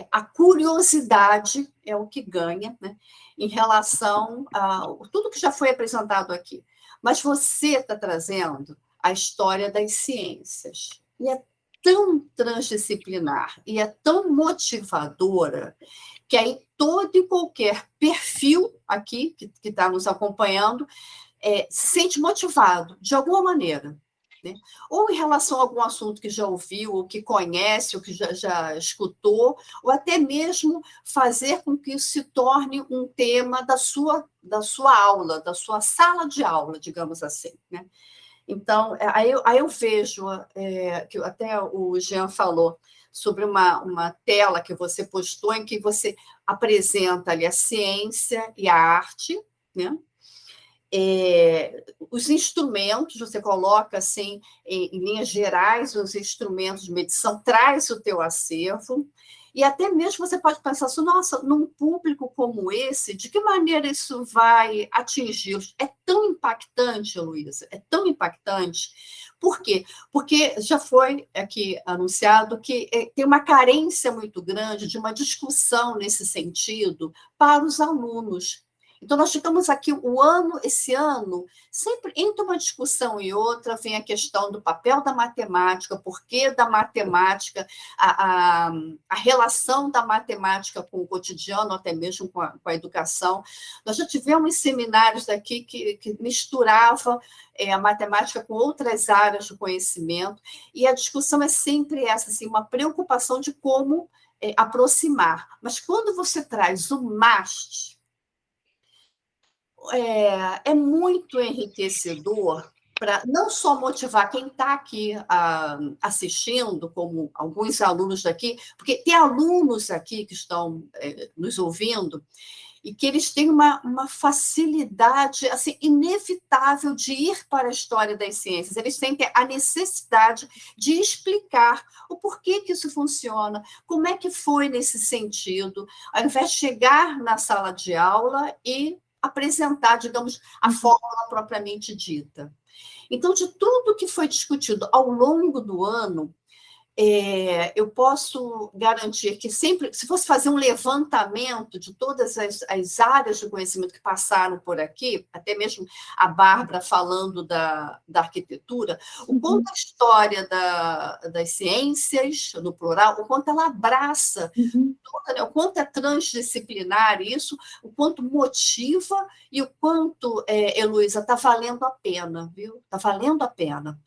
a curiosidade é o que ganha, né, em relação a tudo que já foi apresentado aqui. Mas você está trazendo a história das ciências, e é tão transdisciplinar, e é tão motivadora, que aí todo e qualquer perfil aqui, que está nos acompanhando, se sente motivado, de alguma maneira, né? Ou em relação a algum assunto que já ouviu, ou que conhece, ou que já escutou, ou até mesmo fazer com que isso se torne um tema da sua aula, da sua sala de aula, digamos assim, né? Então, aí eu vejo, que até o Jean falou, sobre uma tela que você postou, em que você apresenta ali a ciência e a arte, né? Os instrumentos, você coloca assim, em linhas gerais, os instrumentos de medição, traz o teu acervo, e até mesmo você pode pensar assim, nossa, num público como esse, de que maneira isso vai atingi-los? É tão impactante, Luísa, é tão impactante. Por quê? Porque já foi aqui anunciado que tem uma carência muito grande de uma discussão nesse sentido para os alunos. Então, nós ficamos aqui esse ano, sempre entre uma discussão e outra, vem a questão do papel da matemática, por que da matemática, a relação da matemática com o cotidiano, até mesmo com a educação. Nós já tivemos seminários daqui que misturava a matemática com outras áreas do conhecimento, e a discussão é sempre essa, assim, uma preocupação de como aproximar. Mas quando você traz o MAST, é muito enriquecedor para não só motivar quem está aqui assistindo, como alguns alunos daqui, porque tem alunos aqui que estão nos ouvindo e que eles têm uma facilidade assim, inevitável de ir para a história das ciências. Eles sentem a necessidade de explicar o porquê que isso funciona, como é que foi nesse sentido, ao invés de chegar na sala de aula e apresentar, digamos, a fórmula propriamente dita. Então, de tudo que foi discutido ao longo do ano, eu posso garantir que sempre, se fosse fazer um levantamento de todas as áreas de conhecimento que passaram por aqui, até mesmo a Bárbara falando da arquitetura, o quanto a história das ciências, no plural, o quanto ela abraça, toda, né, o quanto é transdisciplinar isso, o quanto motiva e o quanto, Heloísa, está valendo a pena, viu? Está valendo a pena,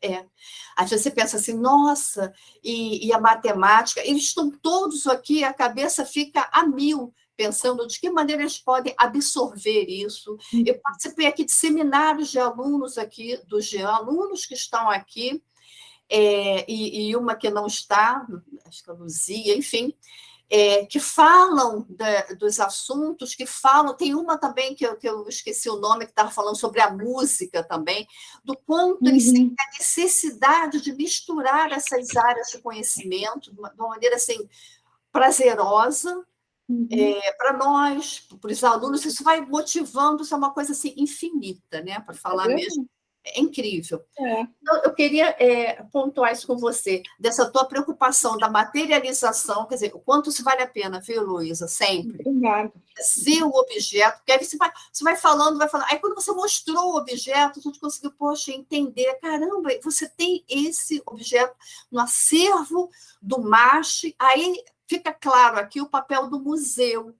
Às vezes você pensa assim, nossa, e a matemática, eles estão todos aqui, a cabeça fica a mil, pensando de que maneira eles podem absorver isso. Eu participei aqui de seminários de alunos aqui, do Jean, alunos que estão aqui, e uma que não está, acho que é a Luzia, enfim, que falam dos assuntos, que falam, tem uma também que eu esqueci o nome, que estava falando sobre a música também, do quanto eles têm a necessidade de misturar essas áreas de conhecimento de uma maneira assim, prazerosa, para nós, para os alunos, isso vai motivando, isso é uma coisa assim, infinita, né? Para falar mesmo. É incrível. Então, eu queria pontuar isso com você, dessa tua preocupação da materialização, quer dizer, o quanto isso vale a pena, viu, Luísa? Sempre. Obrigada. Ser o objeto, porque aí você vai falando, aí quando você mostrou o objeto, a gente conseguiu, poxa, entender, caramba, você tem esse objeto no acervo do MAST, aí fica claro aqui o papel do museu,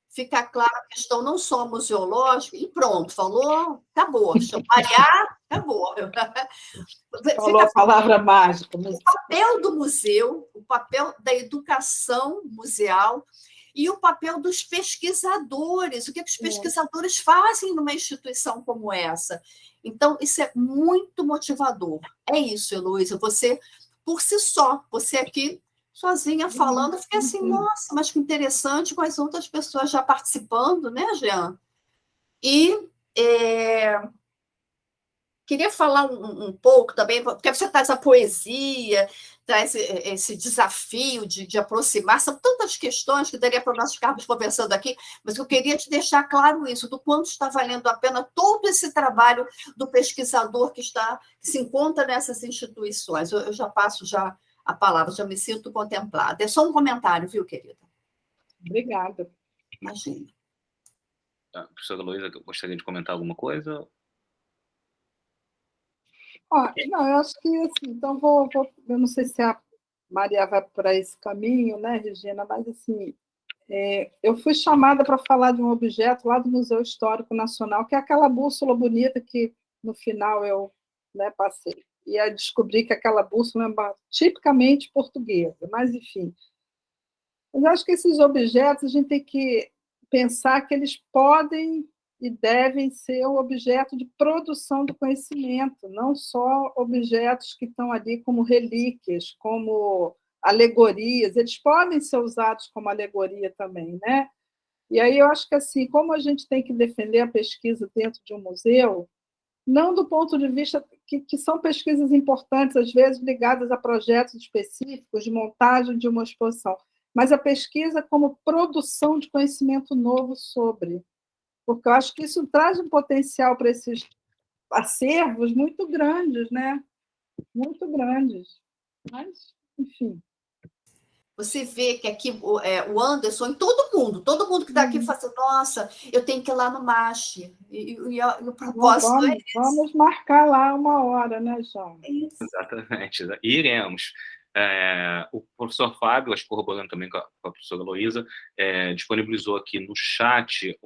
fica claro a questão não só museológica, e pronto, falou, acabou, champalhar, acabou. Falou a palavra mágica. O papel do museu, o papel da educação museal e o papel dos pesquisadores, o que os pesquisadores fazem numa instituição como essa. Então, isso é muito motivador. É isso, Heloísa, você, por si só, você aqui sozinha falando, eu fiquei assim, nossa, mas que interessante, com as outras pessoas já participando, né, Jean? E queria falar um pouco também, porque você traz a poesia, traz esse desafio de aproximar, são tantas questões que daria para nós ficarmos conversando aqui, mas eu queria te deixar claro isso, do quanto está valendo a pena todo esse trabalho do pesquisador que se encontra nessas instituições. Eu já passo a palavra, já me sinto contemplada. É só um comentário, viu, querida? Obrigada. Imagina. Professora Luísa, gostaria de comentar alguma coisa? Não, eu acho que, assim, então eu não sei se a Maria vai para esse caminho, né, Regina, mas, assim, eu fui chamada para falar de um objeto lá do Museu Histórico Nacional, que é aquela bússola bonita que, no final, eu passei. E aí descobri que aquela bússola é tipicamente portuguesa, mas, enfim. Eu acho que esses objetos, a gente tem que pensar que eles podem e devem ser o objeto de produção do conhecimento, não só objetos que estão ali como relíquias, como alegorias, eles podem ser usados como alegoria também, né? E aí eu acho que, assim, como a gente tem que defender a pesquisa dentro de um museu, não do ponto de vista que são pesquisas importantes, às vezes ligadas a projetos específicos de montagem de uma exposição, mas a pesquisa como produção de conhecimento novo sobre, porque eu acho que isso traz um potencial para esses acervos muito grandes, né? Muito grandes. Mas, enfim. Você vê que aqui o Anderson, e todo mundo que está aqui fala assim, nossa, eu tenho que ir lá no MASH. E o propósito é esse. Vamos marcar lá uma hora, né, João? É isso. Exatamente. Iremos. O professor Fábio, acho que corroborando também com a professora Heloísa, disponibilizou aqui no chat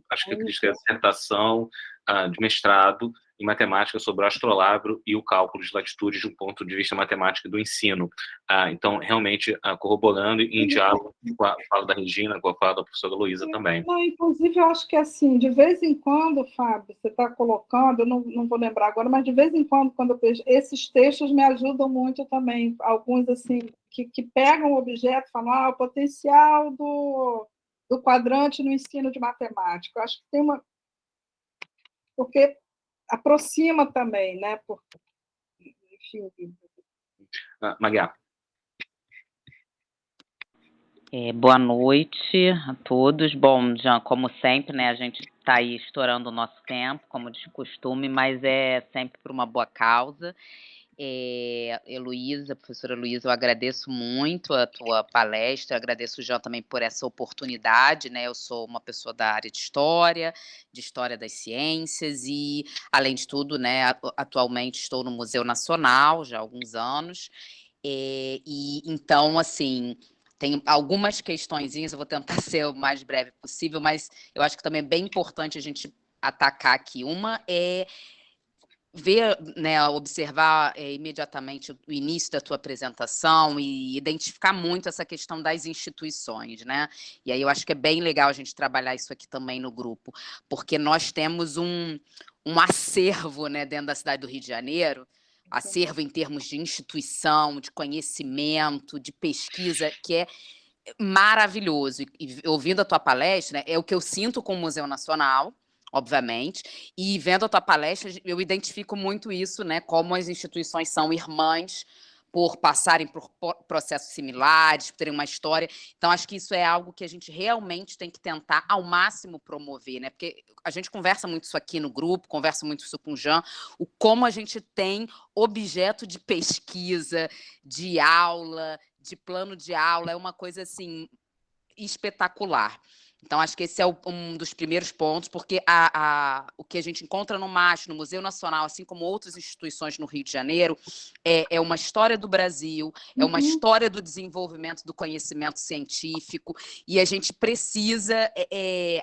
acho que acredito que é a dissertação de mestrado em matemática sobre o astrolábio e o cálculo de latitudes de um ponto de vista matemático do ensino. Então, realmente, corroborando em diálogo com a fala da Regina, com a fala da professora Heloísa também. Não, inclusive, eu acho que assim, de vez em quando, Fábio, você está colocando, eu não vou lembrar agora, mas de vez em quando eu vejo, esses textos me ajudam muito também. Alguns, assim, que pegam o objeto e falam, o potencial do quadrante no ensino de matemática. Eu acho que tem uma... Porque aproxima também, né? Enfim. Maria. Boa noite a todos. Bom, já como sempre, né, a gente está aí estourando o nosso tempo, como de costume, mas é sempre por uma boa causa. Heloísa, professora Heloísa, eu agradeço muito a tua palestra, agradeço o Jean também por essa oportunidade, né? Eu sou uma pessoa da área de História das Ciências e, além de tudo, né, atualmente estou no Museu Nacional já há alguns anos, e então, assim, tem algumas questõezinhas, eu vou tentar ser o mais breve possível, mas eu acho que também é bem importante a gente atacar aqui. Uma é ver, né, observar imediatamente o início da tua apresentação e identificar muito essa questão das instituições, né? E aí eu acho que é bem legal a gente trabalhar isso aqui também no grupo, porque nós temos um acervo, né, dentro da cidade do Rio de Janeiro, acervo em termos de instituição, de conhecimento, de pesquisa, que é maravilhoso. E ouvindo a tua palestra, né, é o que eu sinto com o Museu Nacional, obviamente, e vendo a tua palestra, eu identifico muito isso, né, como as instituições são irmãs por passarem por processos similares, por terem uma história. Então, acho que isso é algo que a gente realmente tem que tentar ao máximo promover, né? Porque a gente conversa muito isso aqui no grupo, conversa muito isso com o Jean, o como a gente tem objeto de pesquisa, de aula, de plano de aula, é uma coisa, assim, espetacular. Então, acho que esse é um dos primeiros pontos, porque o que a gente encontra no MASH, no Museu Nacional, assim como outras instituições no Rio de Janeiro, é uma história do Brasil, é uma história do desenvolvimento do conhecimento científico, e a gente precisa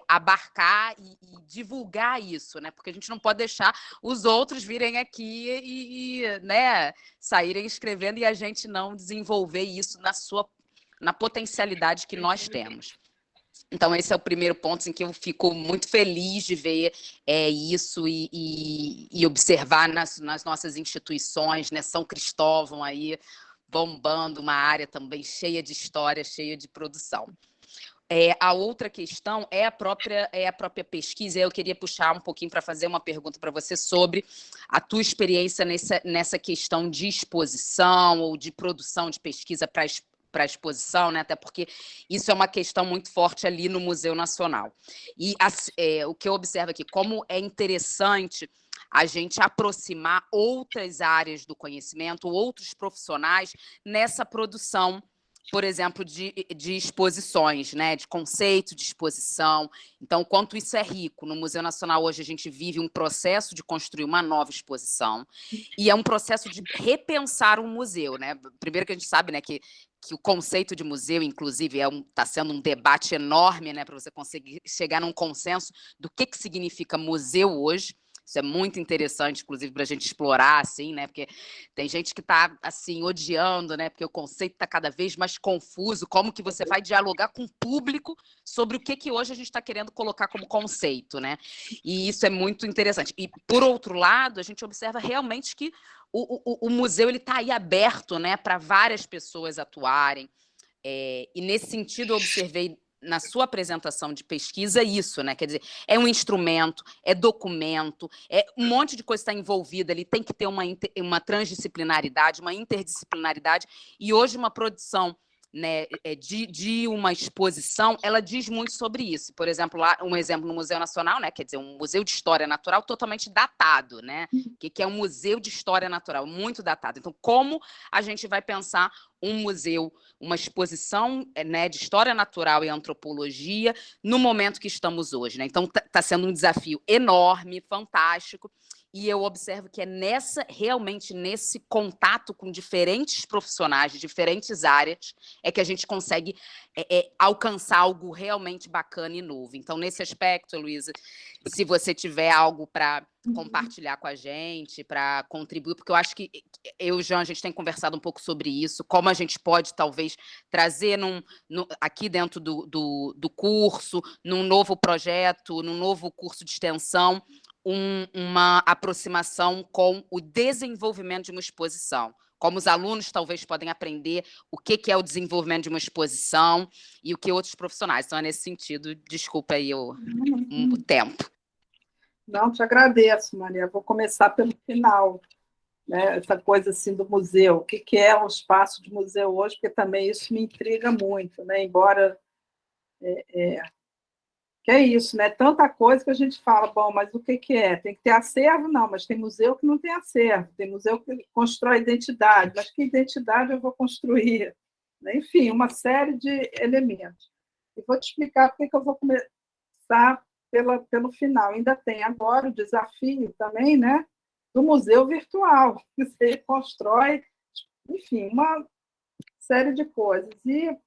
abarcar e divulgar isso, né? Porque a gente não pode deixar os outros virem aqui e né, saírem escrevendo e a gente não desenvolver isso na potencialidade que nós temos. Então, esse é o primeiro ponto em que eu fico muito feliz de ver isso e observar nas nossas instituições, né? São Cristóvão aí bombando, uma área também cheia de história, cheia de produção. A outra questão é a própria pesquisa. Eu queria puxar um pouquinho para fazer uma pergunta para você sobre a tua experiência nessa questão de exposição ou de produção de pesquisa para a exposição, né? Até porque isso é uma questão muito forte ali no Museu Nacional. E o que eu observo aqui, como é interessante a gente aproximar outras áreas do conhecimento, outros profissionais nessa produção, por exemplo, de exposições, né? De conceito de exposição. Então, quanto isso é rico. No Museu Nacional, hoje, a gente vive um processo de construir uma nova exposição e é um processo de repensar um museu, né? Primeiro que a gente sabe, né, que o conceito de museu, inclusive, está sendo um debate enorme, né, para você conseguir chegar num consenso do que significa museu hoje. Isso é muito interessante, inclusive, para a gente explorar, assim, né? Porque tem gente que está, assim, odiando, né? Porque o conceito está cada vez mais confuso. Como que você vai dialogar com o público sobre o que hoje a gente está querendo colocar como conceito, né? E isso é muito interessante. E, por outro lado, a gente observa realmente que o museu está aí aberto, né? Para várias pessoas atuarem. E, nesse sentido, eu observei na sua apresentação de pesquisa isso, né? Quer dizer, é um instrumento, é documento, um monte de coisa está envolvida ali, tem que ter uma transdisciplinaridade, uma interdisciplinaridade, e hoje uma produção né, de uma exposição, ela diz muito sobre isso. Por exemplo, lá, um exemplo no Museu Nacional, né, quer dizer, um museu de história natural totalmente datado, né? Que é um museu de história natural, muito datado. Então, como a gente vai pensar um museu, uma exposição, né, de história natural e antropologia no momento que estamos hoje, né? Então, está sendo um desafio enorme, fantástico. E eu observo que é realmente nesse contato com diferentes profissionais de diferentes áreas é que a gente consegue alcançar algo realmente bacana e novo. Então, nesse aspecto, Heloísa, se você tiver algo para compartilhar com a gente, para contribuir, porque eu acho que eu e o Jean, a gente tem conversado um pouco sobre isso, como a gente pode, talvez, trazer aqui dentro do curso, num novo projeto, num novo curso de extensão, uma aproximação com o desenvolvimento de uma exposição. Como os alunos talvez podem aprender o que é o desenvolvimento de uma exposição e o que outros profissionais. Então, é nesse sentido, desculpa aí o tempo. Não, te agradeço, Maria. Vou começar pelo final, né? Essa coisa assim do museu. O que é um espaço de museu hoje? Porque também isso me intriga muito, né? Embora que é isso, né? Tanta coisa que a gente fala, bom, mas o que é? Tem que ter acervo? Não, mas tem museu que não tem acervo, tem museu que constrói identidade, mas que identidade eu vou construir? Enfim, uma série de elementos. E vou te explicar porque que eu vou começar pelo final. Ainda tem agora o desafio também, né, do museu virtual, que você constrói, enfim, uma série de coisas. E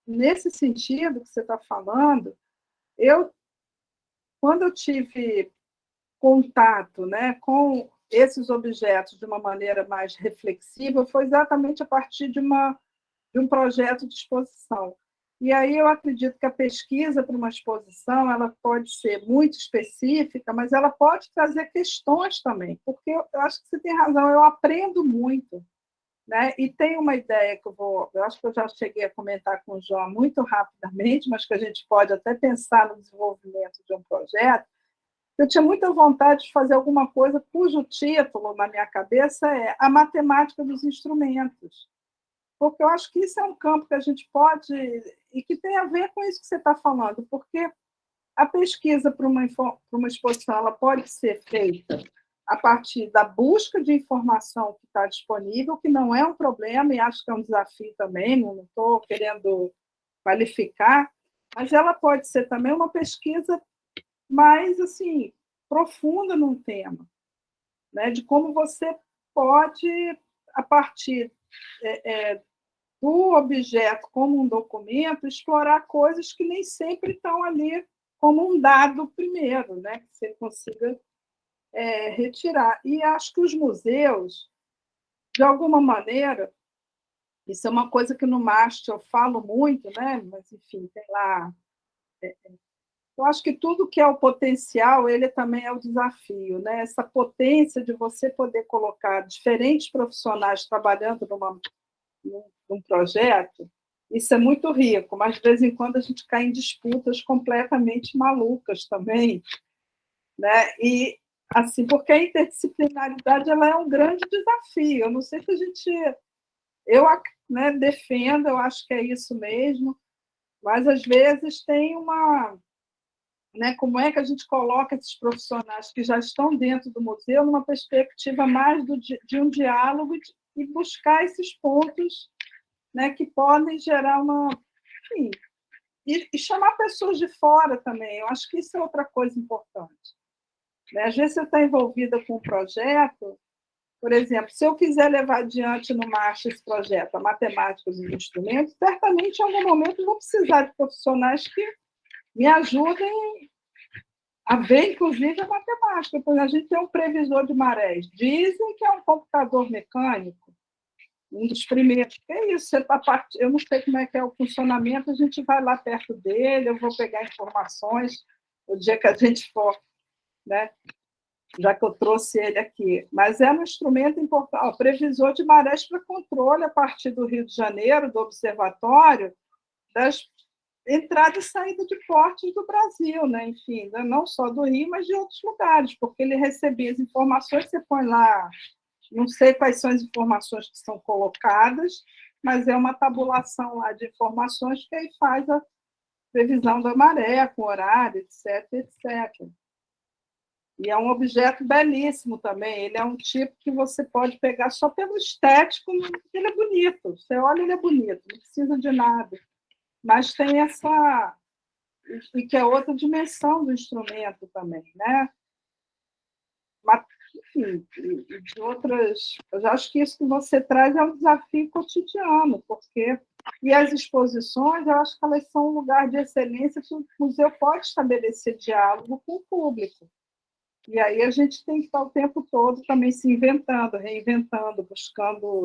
nesse sentido que você está falando, quando eu tive contato, né, com esses objetos de uma maneira mais reflexiva, foi exatamente a partir de um projeto de exposição. E aí eu acredito que a pesquisa para uma exposição ela pode ser muito específica, mas ela pode trazer questões também, porque eu acho que você tem razão, eu aprendo muito. Né? E tem uma ideia que eu acho que eu já cheguei a comentar com o João muito rapidamente, mas que a gente pode até pensar no desenvolvimento de um projeto. Eu tinha muita vontade de fazer alguma coisa cujo título, na minha cabeça, é a matemática dos instrumentos. Porque eu acho que isso é um campo que a gente pode, e que tem a ver com isso que você está falando, porque a pesquisa para uma exposição ela pode ser feita a partir da busca de informação que está disponível, que não é um problema, e acho que é um desafio também, não estou querendo qualificar, mas ela pode ser também uma pesquisa mais assim, profunda num tema, né? De como você pode, a partir do objeto como um documento, explorar coisas que nem sempre estão ali como um dado primeiro, né? Que você consiga retirar. E acho que os museus, de alguma maneira, isso é uma coisa que no MAST eu falo muito, né? Mas, enfim, tem lá... eu acho que tudo que é o potencial, ele também é o desafio, né? Essa potência de você poder colocar diferentes profissionais trabalhando num projeto, isso é muito rico, mas, de vez em quando, a gente cai em disputas completamente malucas também, né? E assim, porque a interdisciplinaridade ela é um grande desafio. Eu não sei se a gente... Eu defendo, eu acho que é isso mesmo, mas, às vezes, tem uma... Né, como é que a gente coloca esses profissionais que já estão dentro do museu numa perspectiva mais de um diálogo e buscar esses pontos, né, que podem gerar uma... Enfim, e chamar pessoas de fora também. Eu acho que isso é outra coisa importante. Às vezes você está envolvida com um projeto, por exemplo, se eu quiser levar adiante no MAST esse projeto, a matemática dos instrumentos, certamente, em algum momento, eu vou precisar de profissionais que me ajudem a ver, inclusive, a matemática. Porque a gente tem um previsor de marés. Dizem que é um computador mecânico, um dos primeiros. Que é isso? Eu não sei como é que é o funcionamento, a gente vai lá perto dele, eu vou pegar informações o dia que a gente for... Né? Já que eu trouxe ele aqui. Mas é um instrumento importante, previsor de marés para controle a partir do Rio de Janeiro, do observatório, das entradas e saídas de portos do Brasil, né? Enfim, não só do Rio, mas de outros lugares, porque ele recebia as informações, você põe lá, não sei quais são as informações que são colocadas, mas é uma tabulação lá de informações que aí faz a previsão da maré, com horário, etc, etc. E é um objeto belíssimo também. Ele é um tipo que você pode pegar só pelo estético, ele é bonito. Você olha, ele é bonito, não precisa de nada. Mas tem essa... E que é outra dimensão do instrumento também, né? Mas, enfim, de outras... Eu acho que isso que você traz é um desafio cotidiano, porque... E as exposições, eu acho que elas são um lugar de excelência que o museu pode estabelecer diálogo com o público. E aí a gente tem que estar o tempo todo também se inventando, reinventando, buscando,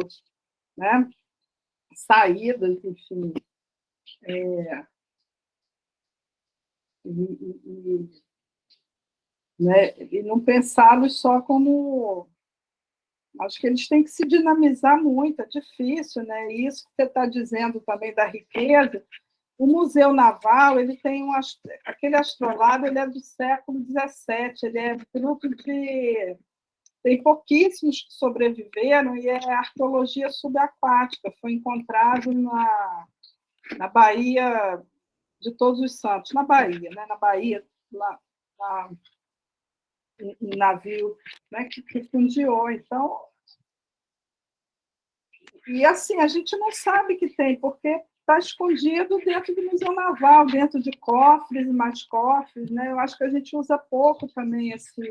né, saídas, enfim. Né, e não pensá-los só como... Acho que eles têm que se dinamizar muito, é difícil, né? E isso que você está dizendo também da riqueza. O Museu Naval, ele tem aquele astrolábio, ele é do século XVII, ele é fruto de... Tem pouquíssimos que sobreviveram e é arqueologia subaquática, foi encontrado na Baía de Todos os Santos, na Bahia, né? Na Bahia, lá, um navio, né, que fundiou. Então, e assim, a gente não sabe que tem, porque está escondido dentro do Museu Naval, dentro de cofres e mais cofres, né? Eu acho que a gente usa pouco também esse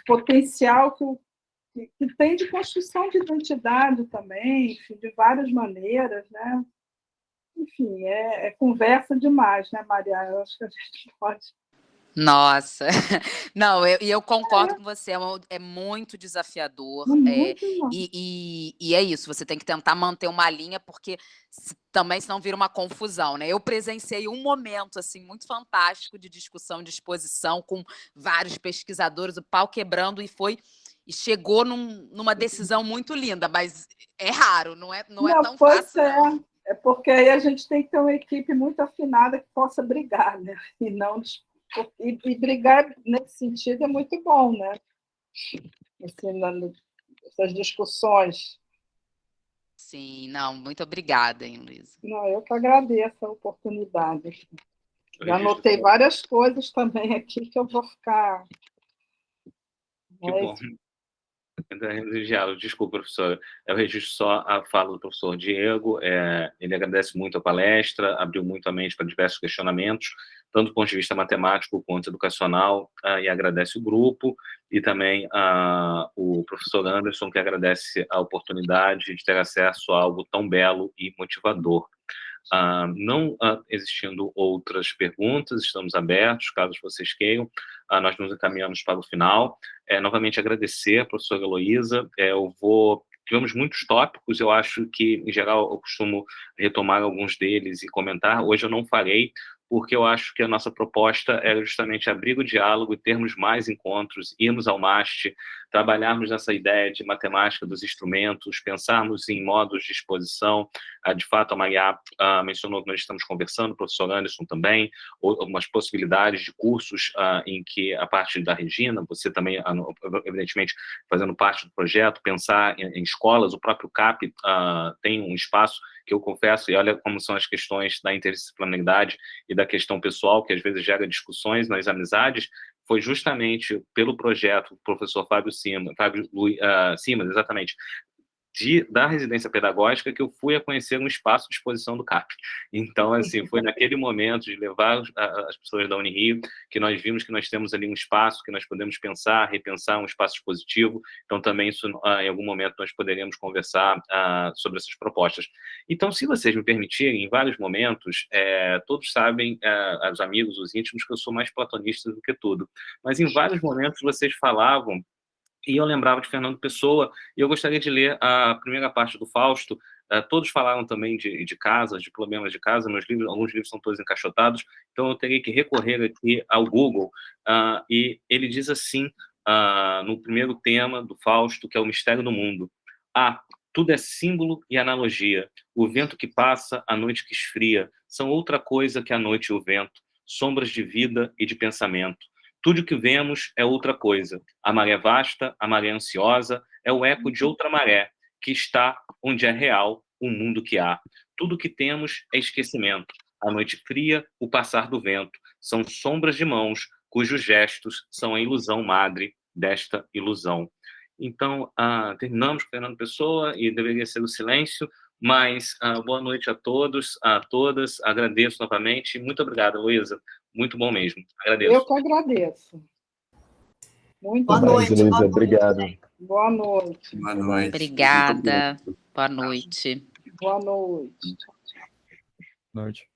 potencial que tem de construção de identidade também, enfim, de várias maneiras, né? Enfim, é conversa demais, né, Maria? Eu acho que a gente pode... Nossa, não, eu concordo com você, é muito desafiador, Muito bom. e é isso, você tem que tentar manter uma linha, porque também senão vira uma confusão, né? Eu presenciei um momento, assim, muito fantástico de discussão, de exposição, com vários pesquisadores, o pau quebrando, e chegou numa decisão muito linda, mas é raro, não é tão fácil, não. É porque aí a gente tem que ter uma equipe muito afinada que possa brigar, né? E não... E brigar nesse sentido é muito bom, né? Assim, essas discussões. Sim, não, muito obrigada, hein, Luísa. Não, eu que agradeço a oportunidade. Já anotei várias coisas também aqui que eu vou ficar... Que bom. Desculpa, professora. Eu registro só a fala do professor Diego. Ele agradece muito a palestra, abriu muito a mente para diversos questionamentos, tanto do ponto de vista matemático quanto educacional, e agradece o grupo, e também o professor Anderson, que agradece a oportunidade de ter acesso a algo tão belo e motivador. Não existindo outras perguntas, estamos abertos, caso vocês queiram, nós nos encaminhamos para o final. Novamente agradecer a professora Heloísa. Tivemos muitos tópicos, eu acho que, em geral, eu costumo retomar alguns deles e comentar. Hoje eu não farei, porque eu acho que a nossa proposta era justamente abrir o diálogo e termos mais encontros, irmos ao MAST, trabalharmos nessa ideia de matemática dos instrumentos, pensarmos em modos de exposição. De fato, a Maria mencionou que nós estamos conversando, o professor Anderson também, algumas possibilidades de cursos em que a parte da Regina, você também, evidentemente, fazendo parte do projeto, pensar em escolas, o próprio CAP tem um espaço que eu confesso, e olha como são as questões da interdisciplinaridade e da questão pessoal, que às vezes gera discussões nas amizades, foi justamente pelo projeto do professor Fábio Simas, exatamente, da residência pedagógica, que eu fui a conhecer um espaço de exposição do CAP. Então, assim, foi naquele momento de levar as pessoas da Unirio que nós vimos que nós temos ali um espaço que nós podemos pensar, repensar, um espaço expositivo. Então, também, isso, em algum momento, nós poderíamos conversar sobre essas propostas. Então, se vocês me permitirem, em vários momentos, todos sabem, os amigos, os íntimos, que eu sou mais platonista do que tudo. Mas, em vários momentos, vocês falavam, e eu lembrava de Fernando Pessoa, e eu gostaria de ler a primeira parte do Fausto. Todos falaram também de casas, de problemas de casa, alguns livros são todos encaixotados, então eu teria que recorrer aqui ao Google, e ele diz assim, no primeiro tema do Fausto, que é o mistério do mundo: tudo é símbolo e analogia, o vento que passa, a noite que esfria, são outra coisa que a noite e o vento, sombras de vida e de pensamento. Tudo que vemos é outra coisa. A maré vasta, a maré ansiosa, é o eco de outra maré, que está onde é real o mundo que há. Tudo que temos é esquecimento. A noite fria, o passar do vento, são sombras de mãos cujos gestos são a ilusão madre desta ilusão. Então, terminamos com Fernando Pessoa e deveria ser o silêncio, mas boa noite a todos, a todas, agradeço novamente, muito obrigado, Luísa, muito bom mesmo, agradeço. Eu que agradeço. Muito Boa bom. noite. Luísa, Boa noite. obrigado. Boa noite. Boa noite. Obrigada. Boa noite. Boa noite. Boa noite.